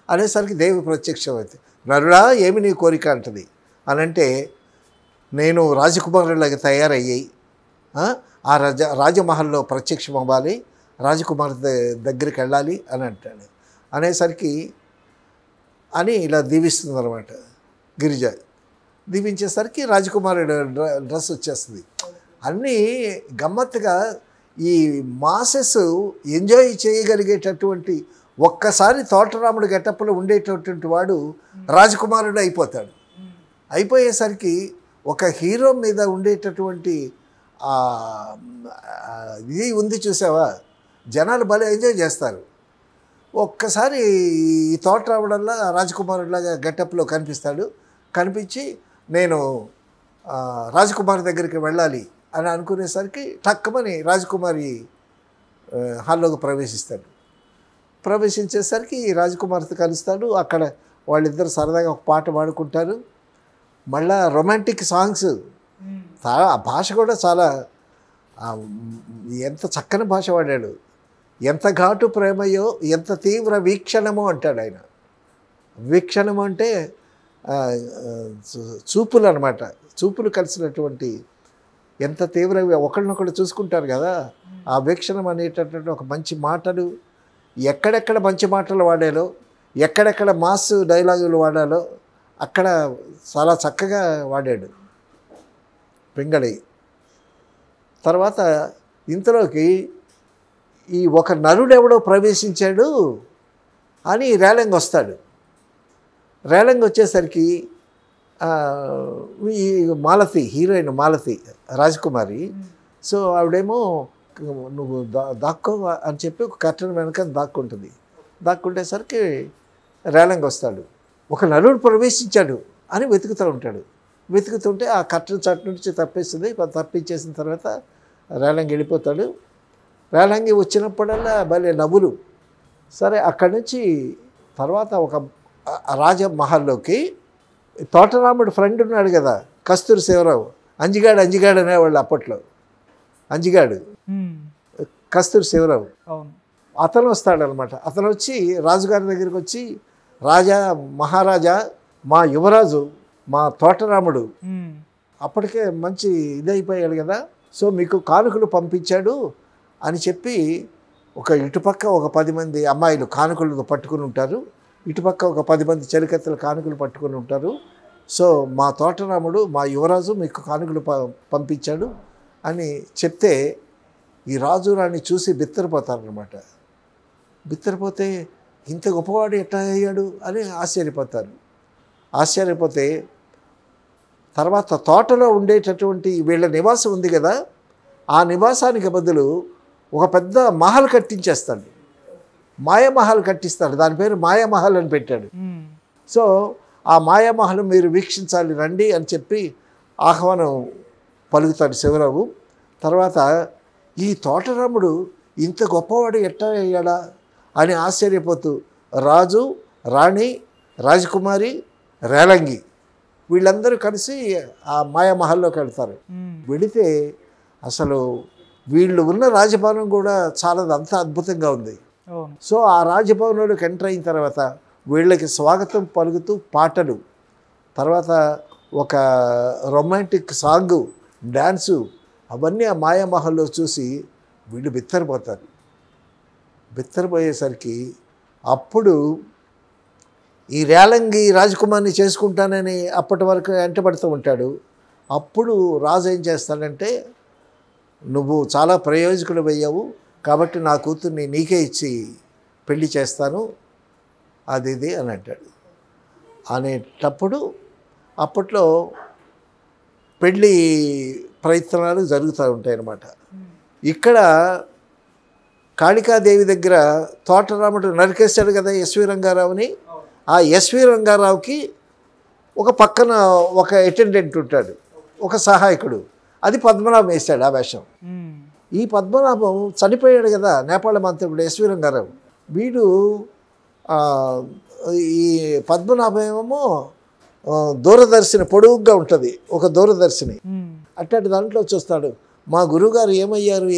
అనేసరికి దేవి ప్రత్యక్షం అవుతుంది. నరుడా ఏమి నీ కోరిక అంటది అని అంటే నేను రాజకుమారులాగా తయారయ్యి ఆ రాజమహల్లో ప్రత్యక్షం అవ్వాలి, రాజకుమారి దగ్గరికి వెళ్ళాలి అని అంటాడు. అనేసరికి అని ఇలా దీవిస్తుంది అనమాట గిరిజ. దీవించేసరికి రాజకుమారుడు డ్రెస్ వచ్చేస్తుంది. అన్నీ గమ్మత్తుగా ఈ మాసెస్ ఎంజాయ్ చేయగలిగేటటువంటి ఒక్కసారి తోటరాముడు గెటప్లో ఉండేటటువంటి వాడు రాజకుమారుడు అయిపోతాడు. అయిపోయేసరికి ఒక హీరో మీద ఉండేటటువంటి ఇది ఉంది చూసావా, జనాలు భలే ఎంజాయ్ చేస్తారు. ఒక్కసారి ఈ తోటరాముడల్లా రాజకుమారుడిలాగా గెటప్లో కనిపిస్తాడు. కనిపించి నేను రాజకుమారి దగ్గరికి వెళ్ళాలి అని అనుకునేసరికి టక్కమని రాజకుమారి హాల్లోకి ప్రవేశిస్తాడు. ప్రవేశించేసరికి రాజకుమారితో కలుస్తాడు. అక్కడ వాళ్ళిద్దరు సరదాగా ఒక పాట పాడుకుంటారు. మళ్ళా రొమాంటిక్ సాంగ్స్, ఆ భాష కూడా చాలా ఎంత చక్కని భాష వాడాడు. ఎంత ఘాటు ప్రేమయో ఎంత తీవ్ర వీక్షణమో అంటాడు ఆయన. వీక్షణం అంటే చూపులు అనమాట, చూపులు కలిసినటువంటి ఎంత తీవ్ర ఒకళ్ళనొకళ్ళు చూసుకుంటారు కదా, ఆ వీక్షణం అనేటటువంటి ఒక మంచి మాటలు ఎక్కడెక్కడ మంచి మాటలు వాడాలో ఎక్కడెక్కడ మాస్ డైలాగులు వాడాలో అక్కడ చాలా చక్కగా వాడాడు పింగళి. తర్వాత ఇంతలోకి ఈ ఒక నరుడెవడో ప్రవేశించాడు అని రేలంగి వస్తాడు. రేలంగి వచ్చేసరికి ఈ మాలతి, హీరోయిన్ మాలతి రాజకుమారి, సో ఆవిడేమో నువ్వు దాక్కో అని చెప్పి ఒక కర్టన్ వెనక దాక్కుంటుంది. దాక్కుంటేసరికి రేలంగి వస్తాడు. ఒక నరుడు ప్రవేశించాడు అని వెతుకుతూ ఉంటాడు. వెతుకుతుంటే ఆ కర్టన్ చట్టు నుంచి తప్పేస్తుంది. తప్పించేసిన తర్వాత రేలంగి వెళ్ళిపోతాడు. రేలంగి వచ్చినప్పుడల్లా భలే నవ్వులు. సరే అక్కడి నుంచి తర్వాత ఒక రాజమహల్లోకి తోటరాముడు ఫ్రెండ్ ఉన్నాడు కదా, కస్తూరి శివరావు, అంజిగాడు అనేవాళ్ళు అప్పట్లో. అంజిగాడు కస్తూరి శివరావు, అతను వస్తాడనమాట. అతను వచ్చి రాజుగారి దగ్గరికి వచ్చి, రాజా, మహారాజా, మా యువరాజు, మా తోటరాముడు అప్పటికే మంచి ఇదైపోయాడు కదా, సో మీకు కానుకలు పంపించాడు అని చెప్పి, ఒక ఇటుపక్క ఒక 10 మంది అమ్మాయిలు కానుకలు పట్టుకుని ఉంటారు, ఇటుపక్క ఒక 10 మంది చెలికత్తెలు కానుకలు పట్టుకుని ఉంటారు. సో మా తోటరాముడు, మా యువరాజు మీకు కానుకలు పంపించాడు అని చెప్తే ఈ రాజు రాణి చూసి బిత్తరపోతారనమాట. బిత్తరపోతే ఇంత గొప్పవాడు ఎట్లా అయ్యాడు అని ఆశ్చర్యపోతే తర్వాత తోటలో ఉండేటటువంటి వీళ్ళ నివాసం ఉంది కదా, ఆ నివాసానికి బదులు ఒక పెద్ద మహల్ కట్టించేస్తాడు, మాయామహల్ కట్టిస్తాడు. దాని పేరు మాయామహల్ అని పెట్టాడు. సో ఆ మాయామహల్ మీరు వీక్షించాలి రండి అని చెప్పి ఆహ్వానం పలుకుతాడు శివరావు. తర్వాత ఈ తోటరాముడు ఇంత గొప్పవాడు ఎట్లా అయ్యాడా అని ఆశ్చర్యపోతూ రాజు, రాణి, రాజకుమారి, రేలంగి వీళ్ళందరూ కలిసి ఆ మాయామహల్లోకి వెళ్తారు. వెళితే అసలు వీళ్ళు ఉన్న రాజభవనం కూడా చాలా అంత అద్భుతంగా ఉంది. సో ఆ రాజభవనంలోకి ఎంటర్ అయిన తర్వాత వీళ్ళకి స్వాగతం పలుకుతూ పాటలు, తర్వాత ఒక రొమాంటిక్ సాంగు, డ్యాన్సు, అవన్నీ ఆ మాయామహల్లో చూసి వీళ్ళు బిత్తరపోతారు. బిత్తరపోయేసరికి అప్పుడు ఈ రేలంగి రాజకుమారిని చేసుకుంటానని అప్పటి వరకు వెంటబడుతూ ఉంటాడు. అప్పుడు రాజు ఏం చేస్తాడంటే, నువ్వు చాలా ప్రయోజకులు అయ్యావు కాబట్టి నా కూతుర్ని నీకే ఇచ్చి పెళ్లి చేస్తాను అది ఇది అని అంటాడు. అనేటప్పుడు అప్పట్లో పెళ్ళి ప్రయత్నాలు జరుగుతూ ఉంటాయి అన్నమాట. ఇక్కడ కాళికాదేవి దగ్గర తోటరాముడు నరికేశాడు కదా ఎస్వి రంగారావుని. ఆ ఎస్వి రంగారావుకి ఒక పక్కన ఒక అటెండెంట్ ఉంటాడు, ఒక సహాయకుడు, అది పద్మనాభం వేశాడు ఆ వేషం. ఈ పద్మనాభం చనిపోయాడు కదా నేపాళ మంత్రుడు ఎస్వి రంగారావు. వీడు ఈ పద్మనాభం ఏమో దూరదర్శిని పొడుగ్గా ఉంటుంది, ఒక దూరదర్శిని. అట్లాంటి దాంట్లో చూస్తాడు, మా గురువుగారు ఏమయ్యారు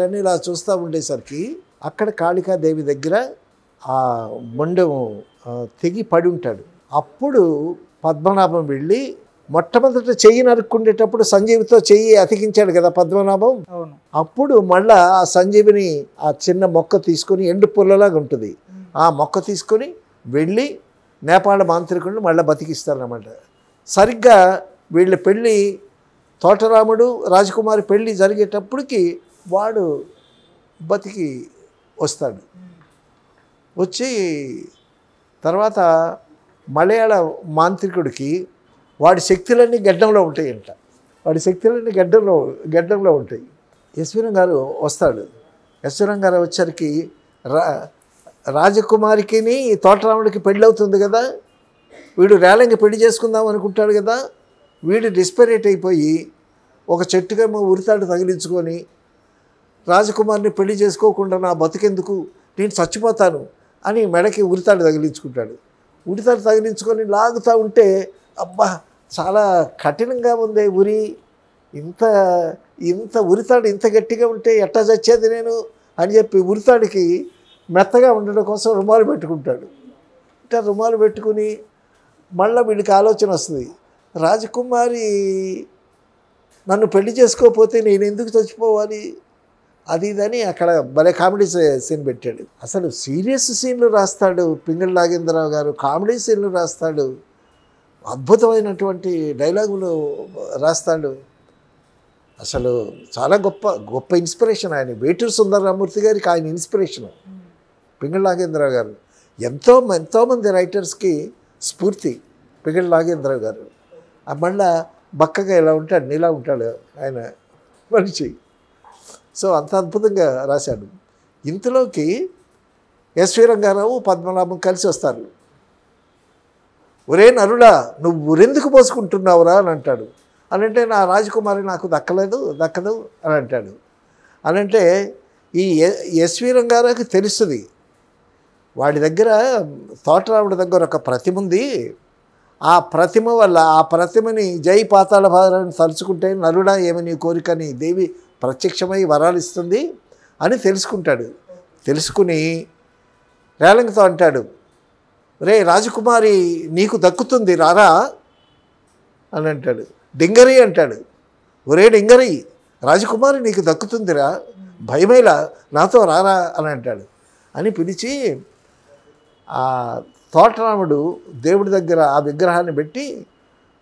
అని ఇలా చూస్తూ ఉండేసరికి అక్కడ కాళికాదేవి దగ్గర ఆ మొండెం తెగి పడి ఉంటాడు. అప్పుడు పద్మనాభం వెళ్ళి మొట్టమొదట చెయ్యి నరుక్కుండేటప్పుడు సంజీవితో చెయ్యి అతికించాడు కదా పద్మనాభం. అప్పుడు మళ్ళా ఆ సంజీవిని ఆ చిన్న మొక్క తీసుకొని, ఎండు పుల్లలాగా ఉంటుంది, ఆ మొక్క తీసుకొని వెళ్ళి నేపాళ మాంత్రికుడిని మళ్ళీ బతికిస్తారన్నమాట. సరిగ్గా వీళ్ళ పెళ్ళి, తోటరాముడు రాజకుమారి పెళ్ళి జరిగేటప్పటికి వాడు బతికి వస్తాడు. వచ్చి తర్వాత మలయాళ మాంత్రికుడికి వాడి శక్తులన్నీ గడ్డంలో ఉంటాయంట. వాడి శక్తులన్నీ గడ్డంలో ఉంటాయి. యశ్వరం గారు వస్తాడు. యశ్వరం గారు వచ్చరికి రాజకుమారికి తోటరాముడికి పెళ్ళి అవుతుంది కదా, వీడు రేలంగి పెళ్లి చేసుకుందాం అనుకుంటాడు కదా, వీడు డిస్పరేట్ అయిపోయి ఒక చెట్టుకేమో ఉరితాడు తగిలించుకొని, రాజకుమారిని పెళ్లి చేసుకోకుండా నా బతుకెందుకు, నేను చచ్చిపోతాను అని మెడకి ఉరితాడు తగిలించుకుంటాడు. ఉరితాడు తగిలించుకొని లాగుతూ ఉంటే, అబ్బా చాలా కఠినంగా ఉంది ఉరి, ఇంత ఉరితాడు ఇంత గట్టిగా ఉంటే ఎట్టా చచ్చేది నేను అని చెప్పి ఉరితాడికి మెత్తగా ఉండడం కోసం రుమాలు పెట్టుకుంటాడు. ఇట్లా రుమాలు పెట్టుకుని మళ్ళీ వీడికి ఆలోచన వస్తుంది, రాజకుమారి నన్ను పెళ్లి చేసుకోకపోతే నేను ఎందుకు చచ్చిపోవాలి, అది ఇదని అక్కడ భలే కామెడీ సీన్ పెట్టాడు. అసలు సీరియస్ సీన్లు రాస్తాడు పింగళి నాగేంద్రరావు గారు, కామెడీ సీన్లు రాస్తాడు, అద్భుతమైనటువంటి డైలాగులు రాస్తాడు. అసలు చాలా గొప్ప గొప్ప ఇన్స్పిరేషన్ ఆయన. వేటూరి సుందరరామూర్తి గారికి ఆయన ఇన్స్పిరేషను పింగళి నాగేంద్రరావు గారు. ఎంతోమంది రైటర్స్కి స్ఫూర్తి పింగళి నాగేంద్రరావు గారు. మళ్ళా బక్కగా ఇలా ఉంటాడు, నీలా ఉంటాడు ఆయన మనిషి. సో అంత అద్భుతంగా రాశాడు. ఇంతలోకి ఎస్వి రంగారావు పద్మనాభం కలిసి వస్తారు. ఒరే నరుడా, నువ్వు ఊరెందుకు పోసుకుంటున్నావురా అని అంటాడు. అనంటే నా రాజకుమారి నాకు దక్కదు అని అంటాడు. అనంటే ఈ ఎస్వి రంగారావుకి తెలుస్తుంది, వాడి దగ్గర తోటరాముడి దగ్గర ఒక ప్రతిమ ఉంది, ఆ ప్రతిమ వల్ల ఆ ప్రతిమని జై పాతాళ భారాన్ని తలుచుకుంటే నరుడా ఏమి నీ కోరికని దేవి ప్రత్యక్షమై వరాలు ఇస్తుంది అని తెలుసుకుంటాడు. తెలుసుకుని రేలంగితో అంటాడు, రే రాజకుమారి నీకు దక్కుతుంది రారా అని అంటాడు. డింగరి అంటాడు, ఒరే డింగరి రాజకుమారి నీకు దక్కుతుందిరా, భయమేలా నాతో రారా అని అంటాడు. అని పిలిచి ఆ తోటరాముడు దేవుడి దగ్గర ఆ విగ్రహాన్ని పెట్టి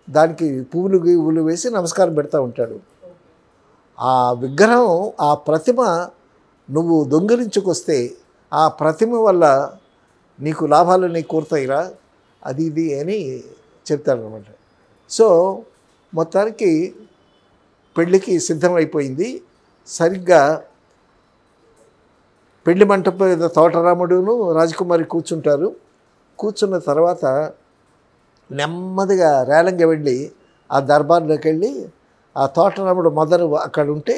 దానికి పువ్వులు వేసి నమస్కారం పెడతా ఉంటాడు. ఆ విగ్రహం, ఆ ప్రతిమ నువ్వు దొంగిలించుకొస్తే ఆ ప్రతిమ వల్ల నీకు లాభాలు నీకు కోరుతాయిరా, అది ఇది అని చెప్తాడనమాట. సో మొత్తానికి పెళ్ళికి సిద్ధమైపోయింది. సరిగ్గా పెళ్లి మంటపం మీద తోటరాముడును రాజకుమారి కూర్చుంటారు. కూర్చున్న తర్వాత నెమ్మదిగా రేలంగి వెళ్ళి ఆ దర్బార్లోకి వెళ్ళి ఆ తోటరాముడు మదరు అక్కడ ఉంటే,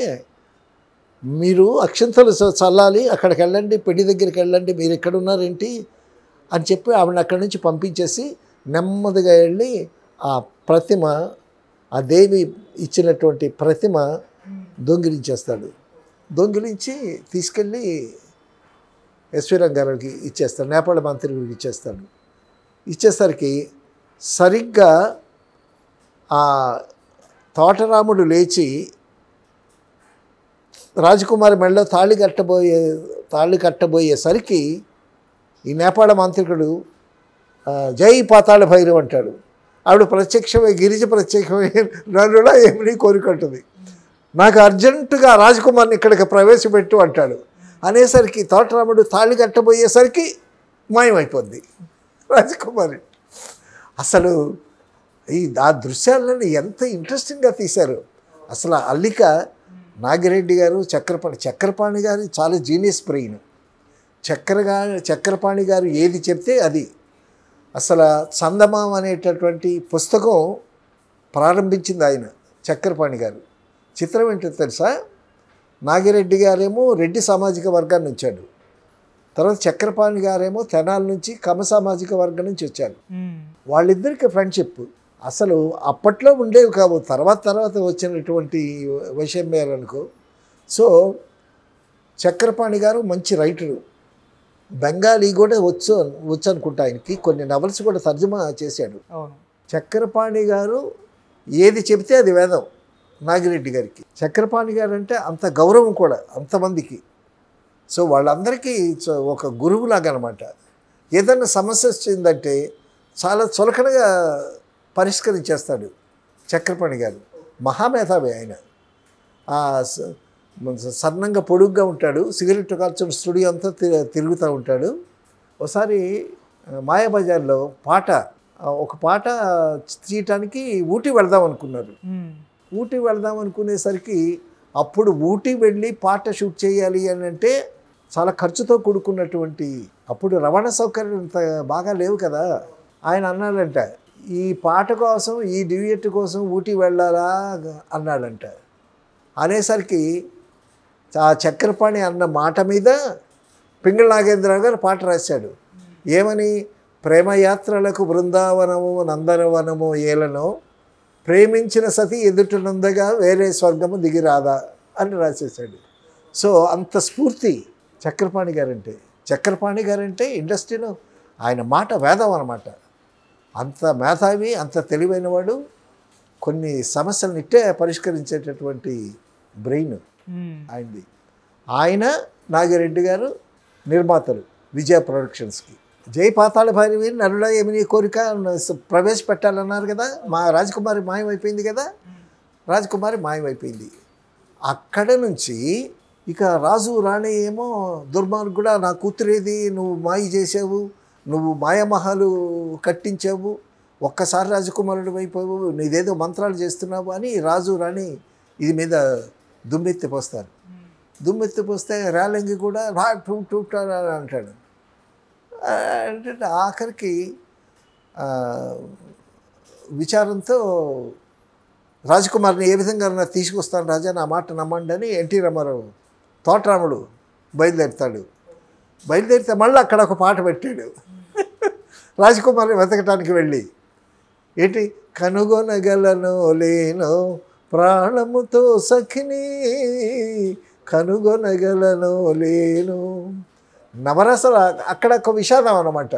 మీరు అక్షంతలు చల్లాలి, అక్కడికి వెళ్ళండి, పెళ్లి దగ్గరికి వెళ్ళండి, మీరు ఎక్కడ ఉన్నారేంటి అని చెప్పి ఆవిడని అక్కడి నుంచి పంపించేసి నెమ్మదిగా వెళ్ళి ఆ ప్రతిమ, ఆ దేవి ఇచ్చినటువంటి ప్రతిమ దొంగిలించేస్తాడు. దొంగిలించి తీసుకెళ్ళి ఎస్వి రంగారావుకి ఇచ్చేస్తాడు, నేపాళ మంత్రికి ఇచ్చేస్తాడు. ఇచ్చేసరికి సరిగ్గా ఆ తోటరాముడు లేచి రాజకుమారి మెడలో తాళి కట్టబోయేసరికి ఈ నేపాళ మాంత్రికుడు జై పాతాళ భైరవ్ అంటాడు. ఆవిడ ప్రత్యక్షమై గిరిజ ప్రత్యక్షమై నన్నులా ఏమిని కోరుకుంటుంది, నాకు అర్జెంటుగా రాజకుమారిని ఇక్కడికి ప్రవేశపెట్టు అంటాడు. అనేసరికి తోటరాముడు తాళి కట్టబోయేసరికి మాయమైపోద్ది రాజకుమారి. అసలు ఆ దృశ్యాలను ఎంత ఇంట్రెస్టింగ్గా తీశారు. అసలు అల్లిక నాగిరెడ్డి గారు, చక్రపాణి గారు చాలా జీనియస్ బ్రెయిన్. చక్రపాణి గారు ఏది చెప్తే అది. అసలు చందమామ అనేటటువంటి పుస్తకం ప్రారంభించింది ఆయన, చక్రపాణి గారు. చిత్రం ఏంటో తెలుసా, నాగిరెడ్డి గారేమో రెడ్డి సామాజిక వర్గాన్ని వచ్చాడు, తర్వాత చక్రపాణి గారేమో తెనాల నుంచి కమ సామాజిక వర్గం నుంచి వచ్చారు. వాళ్ళిద్దరికి ఫ్రెండ్షిప్ అసలు అప్పట్లో ఉండేవి కావు, తర్వాత వచ్చినటువంటి వైషమ్యాలు అనుకో. సో చక్రపాణి గారు మంచి రైటరు, బెంగాలీ కూడా వచ్చు అనుకుంటా, ఆయనకి కొన్ని నవల్స్ కూడా తర్జుమా చేశాడు. చక్రపాణి గారు ఏది చెబితే అది వేదం నాగిరెడ్డి గారికి. చక్రపాణి గారు అంటే అంత గౌరవం కూడా అంతమందికి. సో వాళ్ళందరికీ ఒక గురువులాగా అనమాట. ఏదన్నా సమస్య వచ్చిందంటే చాలా చులకనగా పరిష్కరించేస్తాడు చక్రపాణి గారు. మహామేధావి ఆయన. సన్నంగా పొడుగ్గా ఉంటాడు, సిగరెట్ కాల్చిన స్టూడియో అంతా తిరుగుతూ ఉంటాడు. ఒకసారి మాయాబజార్లో ఒక పాట తీయటానికి ఊటీ వెళదాం అనుకున్నారు. ఊటీ వెళదాం అనుకునేసరికి అప్పుడు ఊటీ వెళ్ళి పాట షూట్ చేయాలి అని అంటే చాలా ఖర్చుతో కూడుకున్నటువంటి, అప్పుడు రవాణా సౌకర్యం ఇంత బాగా లేవు కదా. ఆయన అన్నాడంట, ఈ పాట కోసం, ఈ డ్యూయట్ కోసం ఊటీ వెళ్ళాలా అన్నాడంట. అనేసరికి ఆ చక్రపాణి అన్న మాట మీద పింగళి నాగేంద్రరావు గారు పాట రాశాడు. ఏమని, ప్రేమయాత్రలకు బృందావనము నందనవనము ఏలనో, ప్రేమించిన సతి ఎదుటనుందగా వేరే స్వర్గము దిగిరాదా అని రాసేసాడు. సో అంత స్ఫూర్తి చక్రపాణి గారంటే ఇండస్ట్రీలో ఆయన మాట వేదం అన్నమాట. అంత మేధావి, అంత తెలివైనవాడు, కొన్ని సమస్యలను ఇట్టే పరిష్కరించేటటువంటి బ్రెయిన్ ఆయనది. ఆయన నాగిరెడ్డి గారు నిర్మాతలు విజయ ప్రొడక్షన్స్కి. జై పాతాళ భైరవి నరుడా ఏమి కోరిక ప్రవేశపెట్టాలన్నారు కదా, మా రాజకుమారి మాయమైపోయింది కదా, రాజకుమారి మాయమైపోయింది. అక్కడ నుంచి ఇక రాజు రాణి ఏమో దుర్మార్గుడా నా కూతురేది, నువ్వు మాయ చేసావు, నువ్వు మాయమహాలు కట్టించావు, ఒక్కసారి రాజకుమారుడు అయిపోయావు, నీదేదో మంత్రాలు చేస్తున్నావు అని రాజు రాణి ఇది మీద దుమ్మెత్తిపోస్తారు. దుమ్మెత్తిపోస్తే రేలంగి కూడా అంటాడు. అంటే ఆఖరికి విచారంతో రాజకుమారిని ఏ విధంగా తీసుకొస్తాను రాజా, నా మాట నమ్మండి అని ఎన్టీ రామారావు తోటరాముడు బయలుదేరితే మళ్ళీ అక్కడ ఒక పాట పెట్టాడు. రాజకుమారిని వెతకటానికి వెళ్ళి ఏంటి కనుగొనగలను లేను ప్రాణముతో సఖిని కనుగొనగలను లేను. నవరసలు అక్కడ ఒక విషాదం అన్నమాట.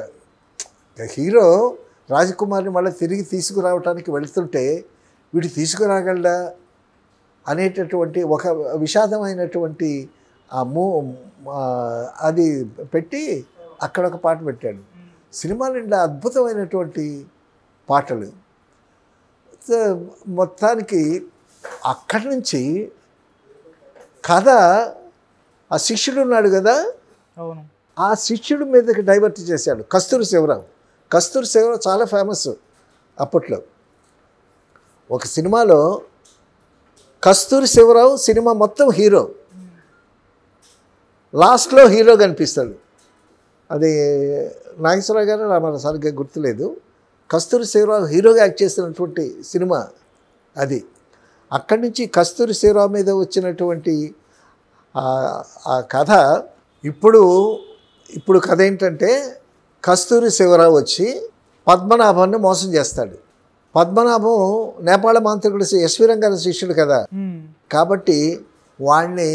హీరో రాజకుమారిని మళ్ళీ తిరిగి తీసుకురావటానికి వెళుతుంటే వీడు తీసుకురాగలడా అనేటటువంటి ఒక విషాదమైనటువంటి అది పెట్టి అక్కడ ఒక పాట పెట్టాడు. సినిమా నిండా అద్భుతమైనటువంటి పాటలు. మొత్తానికి అక్కడి నుంచి కథ ఆ శిష్యుడు ఉన్నాడు కదా, అవును, ఆ శిష్యుడి మీదకి డైవర్ట్ చేశాడు. కస్తూరి శివరావు చాలా ఫేమస్ అప్పట్లో. ఒక సినిమాలో కస్తూరి శివరావు సినిమా మొత్తం హీరో, లాస్ట్లో హీరో కనిపిస్తాడు. అది నాగేశ్వరరావు గారు నాకు సరిగ్గా గుర్తులేదు. కస్తూరి శివరావు హీరోగా యాక్ట్ చేసినటువంటి సినిమా అది. అక్కడి నుంచి కస్తూరి శివరావు మీద వచ్చినటువంటి ఆ కథ ఇప్పుడు కథ ఏంటంటే కస్తూరి శివరావు వచ్చి పద్మనాభాన్ని మోసం చేస్తాడు. పద్మనాభం నేపాళ మాంత్రికుడు ఎస్వి రంగారావు శిష్యుడు కదా, కాబట్టి వాడిని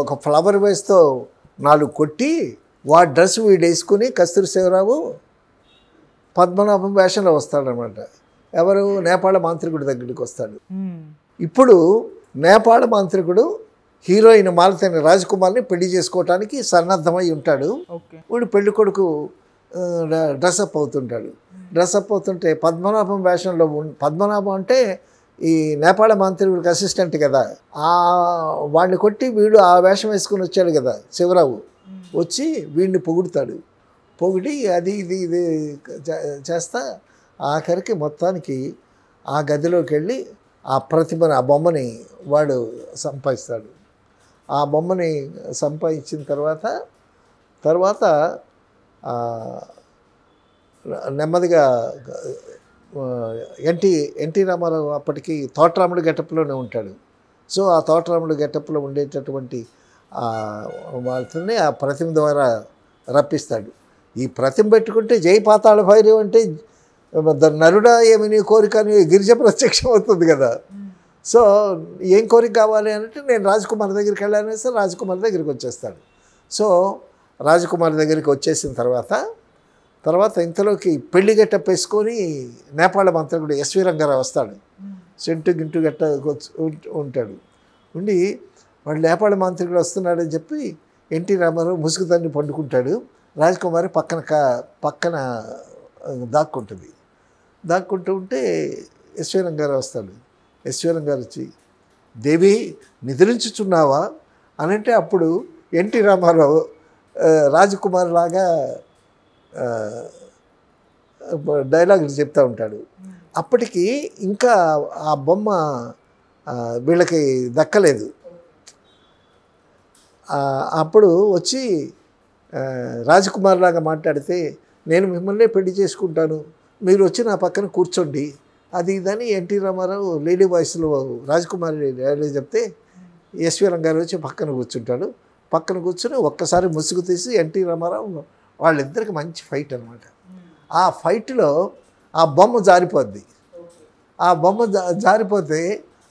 ఒక ఫ్లవర్ వేస్తో 4 కొట్టి వాడి డ్రెస్ వీడు వేసుకుని కస్తూరి శివరావు పద్మనాభం వేషంలో వస్తాడనమాట. ఎవరు నేపాళ మాంత్రికుడి దగ్గరికి వస్తాడు. ఇప్పుడు నేపాళ మాంత్రికుడు హీరోయిన్ మాలతేని రాజకుమార్ని పెళ్లి చేసుకోవటానికి సన్నద్ధమై ఉంటాడు. వీడు పెళ్లి కొడుకు డ్రెస్అప్ అవుతుంటాడు. డ్రెస్అప్ అవుతుంటే పద్మనాభం వేషంలో పద్మనాభం అంటే ఈ నేపాళ మాంత్రికుడికి అసిస్టెంట్ కదా, వాడిని కొట్టి వీడు ఆ వేషం వేసుకుని వచ్చాడు కదా శివరావు, వచ్చి వీడిని పొగిడి అది ఇది చేస్తా ఆఖరికి మొత్తానికి ఆ గదిలోకి వెళ్ళి ఆ ప్రతిభను, ఆ బొమ్మని వాడు సంపాదిస్తాడు. ఆ బొమ్మని సంపాదించిన తర్వాత నెమ్మదిగా ఎన్టీ రామారావు అప్పటికి తోటరాముడు గెటప్లోనే ఉంటాడు. సో ఆ తోటరాముడు గెటప్లో ఉండేటటువంటి వాళ్ళని ఆ ప్రతిమ ద్వారా రప్పిస్తాడు. ఈ ప్రతిమ పెట్టుకుంటే జై పాతాళ భైరవి అంటే నరుడా ఏమి నీ కోరిక అని గిరిజ ప్రత్యక్షం అవుతుంది కదా. సో ఏం కోరిక కావాలి అంటే నేను రాజకుమారి దగ్గరికి వెళ్ళానేసి రాజకుమారి దగ్గరికి వచ్చేస్తాడు. సో రాజకుమారి దగ్గరికి వచ్చేసిన తర్వాత ఇంతలోకి పెళ్లి గెట్టప్ వేసుకొని నేపాళ మంత్రికుడు ఎస్వి రంగారావు వస్తాడు. సెంటు గింటు గట్ట ఉంటాడు. ఉండి వాడు నేపాళ మంత్రికుడు వస్తున్నాడని చెప్పి ఎన్టీ రామారావు ముసుగుదాన్ని పండుకుంటాడు. రాజకుమారి పక్కన దాక్కుంటూ ఉంటే ఎస్వి రంగారావు వస్తాడు. ఎస్వి రంగారావు వచ్చి దేవి నిద్రించుచున్నావా అని అంటే అప్పుడు ఎన్టీ రామారావు రాజకుమారి లాగా డైలాగులు చెప్తూ ఉంటాడు. అప్పటికి ఇంకా ఆ బొమ్మ వీళ్ళకి దక్కలేదు. అప్పుడు వచ్చి రాజకుమారి లాగా మాట్లాడితే నేను మిమ్మల్ని పెళ్లి చేసుకుంటాను, మీరు వచ్చి నా పక్కన కూర్చోండి అది ఇదని ఎన్టీ రామారావు లేడీ వాయిస్లో రాజకుమారి చెప్తే ఎస్వి రంగారావు వచ్చి పక్కన కూర్చుంటాడు. పక్కన కూర్చొని ఒక్కసారి ముసుగు తీసి ఎన్టీ రామారావు వాళ్ళిద్దరికి మంచి ఫైట్ అనమాట. ఆ ఫైట్లో ఆ బొమ్మ జారిపోద్ది. ఆ బొమ్మ జారిపోతే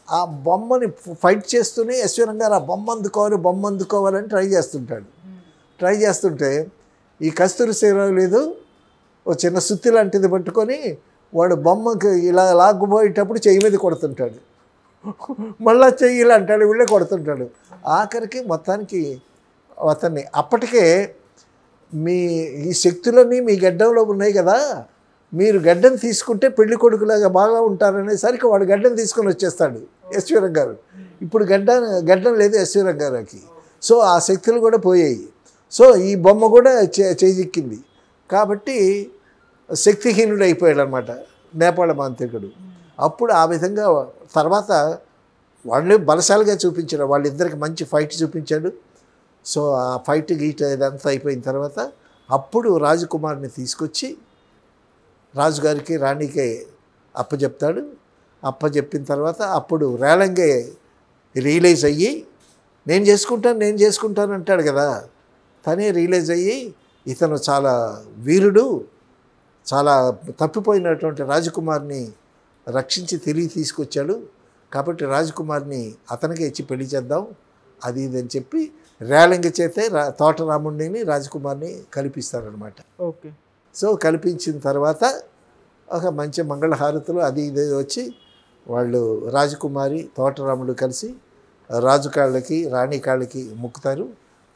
ఆ బొమ్మని ఫైట్ చేస్తూనే ఎస్వి రంగారావు ఆ బొమ్మ అందుకోవాలని ట్రై చేస్తుంటే ఈ కస్తూరి శివరావు లేదు ఓ చిన్న సుత్తి లాంటిది పట్టుకొని వాడు బొమ్మకి ఇలా లాక్కుపోయేటప్పుడు చెయ్యి మీద కొడుతుంటాడు. మళ్ళా చెయ్యి ఇలా అంటాడు, వీళ్ళే కొడుతుంటాడు. ఆఖరికి మొత్తానికి అతన్ని అప్పటికే మీ ఈ శక్తులన్నీ మీ గడ్డంలో ఉన్నాయి కదా, మీరు గడ్డం తీసుకుంటే పెళ్లి కొడుకులాగా బాగా ఉంటారనేసరికి వాడు గడ్డం తీసుకొని వచ్చేస్తాడు ఎస్వీరం గారు. ఇప్పుడు గడ్డం లేదు ఎస్వీరం గారికి. సో ఆ శక్తులు కూడా పోయాయి. సో ఈ బొమ్మ కూడా చేజిక్కింది. కాబట్టి శక్తిహీనుడు అయిపోయాడు అనమాట నేపాళ మాంత్రికుడు. అప్పుడు ఆ విధంగా తర్వాత వాళ్ళు బలశాలిగా చూపించాడు, వాళ్ళిద్దరికి మంచి ఫైట్ చూపించాడు. సో ఆ ఫైట్ గీట్ ఇదంతా అయిపోయిన తర్వాత అప్పుడు రాజకుమార్ని తీసుకొచ్చి రాజుగారికి రాణికే అప్పచెప్తాడు. అప్పచెప్పిన తర్వాత అప్పుడు రేలంగే రియలైజ్ అయ్యి నేను చేసుకుంటాను అంటాడు కదా, తనే రియలైజ్ అయ్యి ఇతను చాలా వీరుడు, చాలా తప్పిపోయినటువంటి రాజకుమార్ని రక్షించి తిరిగి తీసుకొచ్చాడు, కాబట్టి రాజకుమార్ని అతనికే ఇచ్చి పెళ్లి చేద్దాం అది ఇది అని చెప్పి రేలంగి చేతే తోటరాముడిని రాజకుమార్ని కల్పిస్తారనమాట. ఓకే. సో కల్పించిన తర్వాత ఒక మంచి మంగళహారతులు అది ఇది వచ్చి వాళ్ళు రాజకుమారి తోటరాముడు కలిసి రాజు కాళ్ళకి రాణి కాళ్ళకి మొక్కుతారు.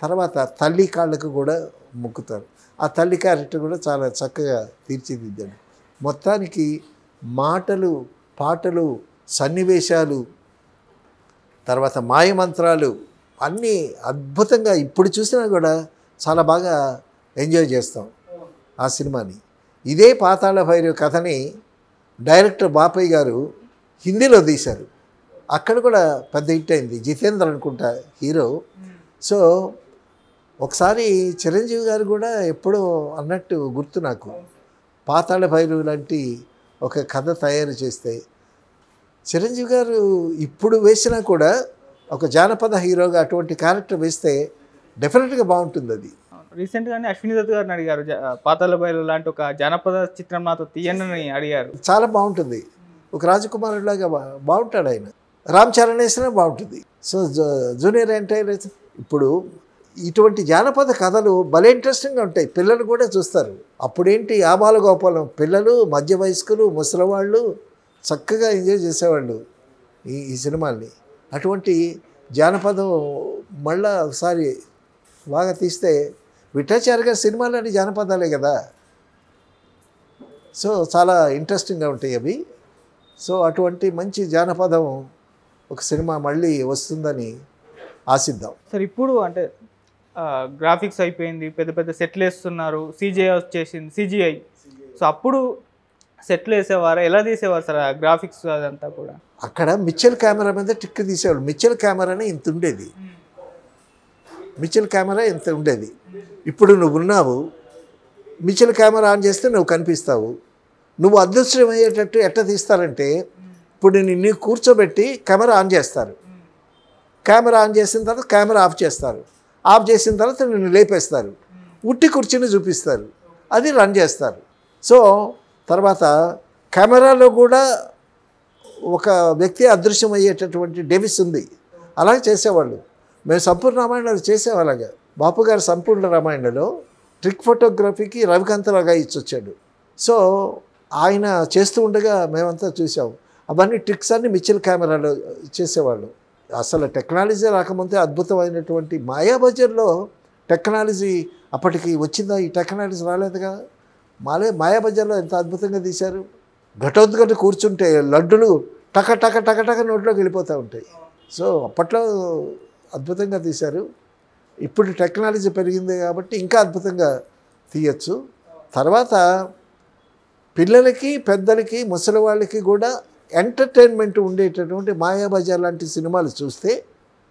తర్వాత తల్లి కాళ్ళకు కూడా మొక్కుతారు. ఆ తల్లి క్యారెక్టర్ కూడా చాలా చక్కగా తీర్చిదిద్దాడు. మొత్తానికి మాటలు, పాటలు, సన్నివేశాలు, తర్వాత మాయమంత్రాలు అన్నీ అద్భుతంగా ఇప్పుడు చూసినా కూడా చాలా బాగా ఎంజాయ్ చేస్తాం ఆ సినిమాని. ఇదే పాతాళ భైరవి కథని డైరెక్టర్ బాపయ్య గారు హిందీలో తీశారు. అక్కడ కూడా పెద్ద హిట్ అయింది. జితేంద్ర అనుకుంటా హీరో. సో ఒకసారి చిరంజీవి గారు కూడా ఎప్పుడో అన్నట్టు గుర్తు నాకు, పాతాళ భైరవి లాంటి ఒక కథ తయారు చేస్తే చిరంజీవి గారు ఇప్పుడు వేసినా కూడా ఒక జానపద హీరోగా అటువంటి క్యారెక్టర్ వేస్తే డెఫినెట్గా బాగుంటుంది. అది రీసెంట్గానే అశ్విని దత్ గారిని అడిగారు, పాతాళ భైరవి లాంటి ఒక జానపద చిత్రం నాతో తీయండి అడిగారు. చాలా బాగుంటుంది. ఒక రాజకుమారుడిలాగా బాగుంటాడు ఆయన. రామ్ చరణ్ వేసినా బాగుంటుంది. సో జూనియర్ ఎన్టీఆర్ ఇప్పుడు ఇటువంటి జానపద కథలు భలే ఇంట్రెస్టింగ్గా ఉంటాయి, పిల్లలు కూడా చూస్తారు. అప్పుడేంటి ఆబాల గోపాలం పిల్లలు, మధ్య వయస్కులు, ముసలివాళ్ళు చక్కగా ఎంజాయ్ చేసేవాళ్ళు ఈ సినిమాల్ని. అటువంటి జానపదం మళ్ళా ఒకసారి బాగా తీస్తే విఠాచార్య గారి సినిమాలన్నీ జానపదాలే కదా. సో చాలా ఇంట్రెస్టింగ్గా ఉంటాయి అవి. సో అటువంటి మంచి జానపదం ఒక సినిమా మళ్ళీ వస్తుందని ఆశిద్దాం. సార్ ఇప్పుడు అంటే గ్రాఫిక్స్ అయిపోయింది, పెద్ద పెద్ద సెట్లు వేస్తున్నారు, సిజిఐ వచ్చేసింది, సిజిఐ. సో అప్పుడు సెట్లు వేసేవారా, ఎలా తీసేవారు సార్ ఆ గ్రాఫిక్స్ అదంతా కూడా? అక్కడ మిచ్చల్ కెమెరా మీద టిక్ తీసేవాళ్ళు. మిచ్చల్ కెమెరానే ఇంత ఉండేది. మిచ్చల్ కెమెరా ఇంత ఉండేది. ఇప్పుడు నువ్వు ఉన్నావు, మిచ్చల్ కెమెరా ఆన్ చేస్తే నువ్వు కనిపిస్తావు. నువ్వు అదృశ్యం అయ్యేటట్టు ఎట్లా తీస్తారంటే, ఇప్పుడు నిన్ను కూర్చోబెట్టి కెమెరా ఆన్ చేస్తారు. కెమెరా ఆన్ చేసిన తర్వాత కెమెరా ఆఫ్ చేస్తారు. ఆఫ్ చేసిన తర్వాత నిన్ను లేపేస్తారు, ఉట్టి కుర్చీని చూపిస్తారు, అది రన్ చేస్తారు. సో తర్వాత కెమెరాలో కూడా ఒక వ్యక్తి అదృశ్యం అయ్యేటటువంటి డెవిస్ ఉంది. అలాగే చేసేవాళ్ళు. మేము సంపూర్ణ రామాయణాలు చేసేవాళ్ళగా. బాపు గారు సంపూర్ణ రామాయణలో ట్రిక్ ఫోటోగ్రఫీకి రవికాంతరావుగా ఇచ్చొచ్చాడు. సో ఆయన చేస్తూ ఉండగా మేమంతా చూసాం. అవన్నీ ట్రిక్స్ అన్నీ మిచ్చల్ కెమెరాలో చేసేవాళ్ళు. అసలు టెక్నాలజీ రాకముందే అద్భుతమైనటువంటి మాయాబజార్లో టెక్నాలజీ అప్పటికి వచ్చిందా? ఈ టెక్నాలజీ రాలేదుగా. మాయాబజార్లో ఎంత అద్భుతంగా తీశారు. ఘటోద్ఘట కూర్చుంటే లడ్డులు టక టక టక టక నోట్లోకి వెళ్ళిపోతూ ఉంటాయి. సో అప్పట్లో అద్భుతంగా తీశారు. ఇప్పుడు టెక్నాలజీ పెరిగింది కాబట్టి ఇంకా అద్భుతంగా తీయచ్చు. తర్వాత పిల్లలకి, పెద్దలకి, ముసలి వాళ్ళకి కూడా ఎంటర్టైన్మెంట్ ఉండేటటువంటి మాయాబజార్ లాంటి సినిమాలు చూస్తే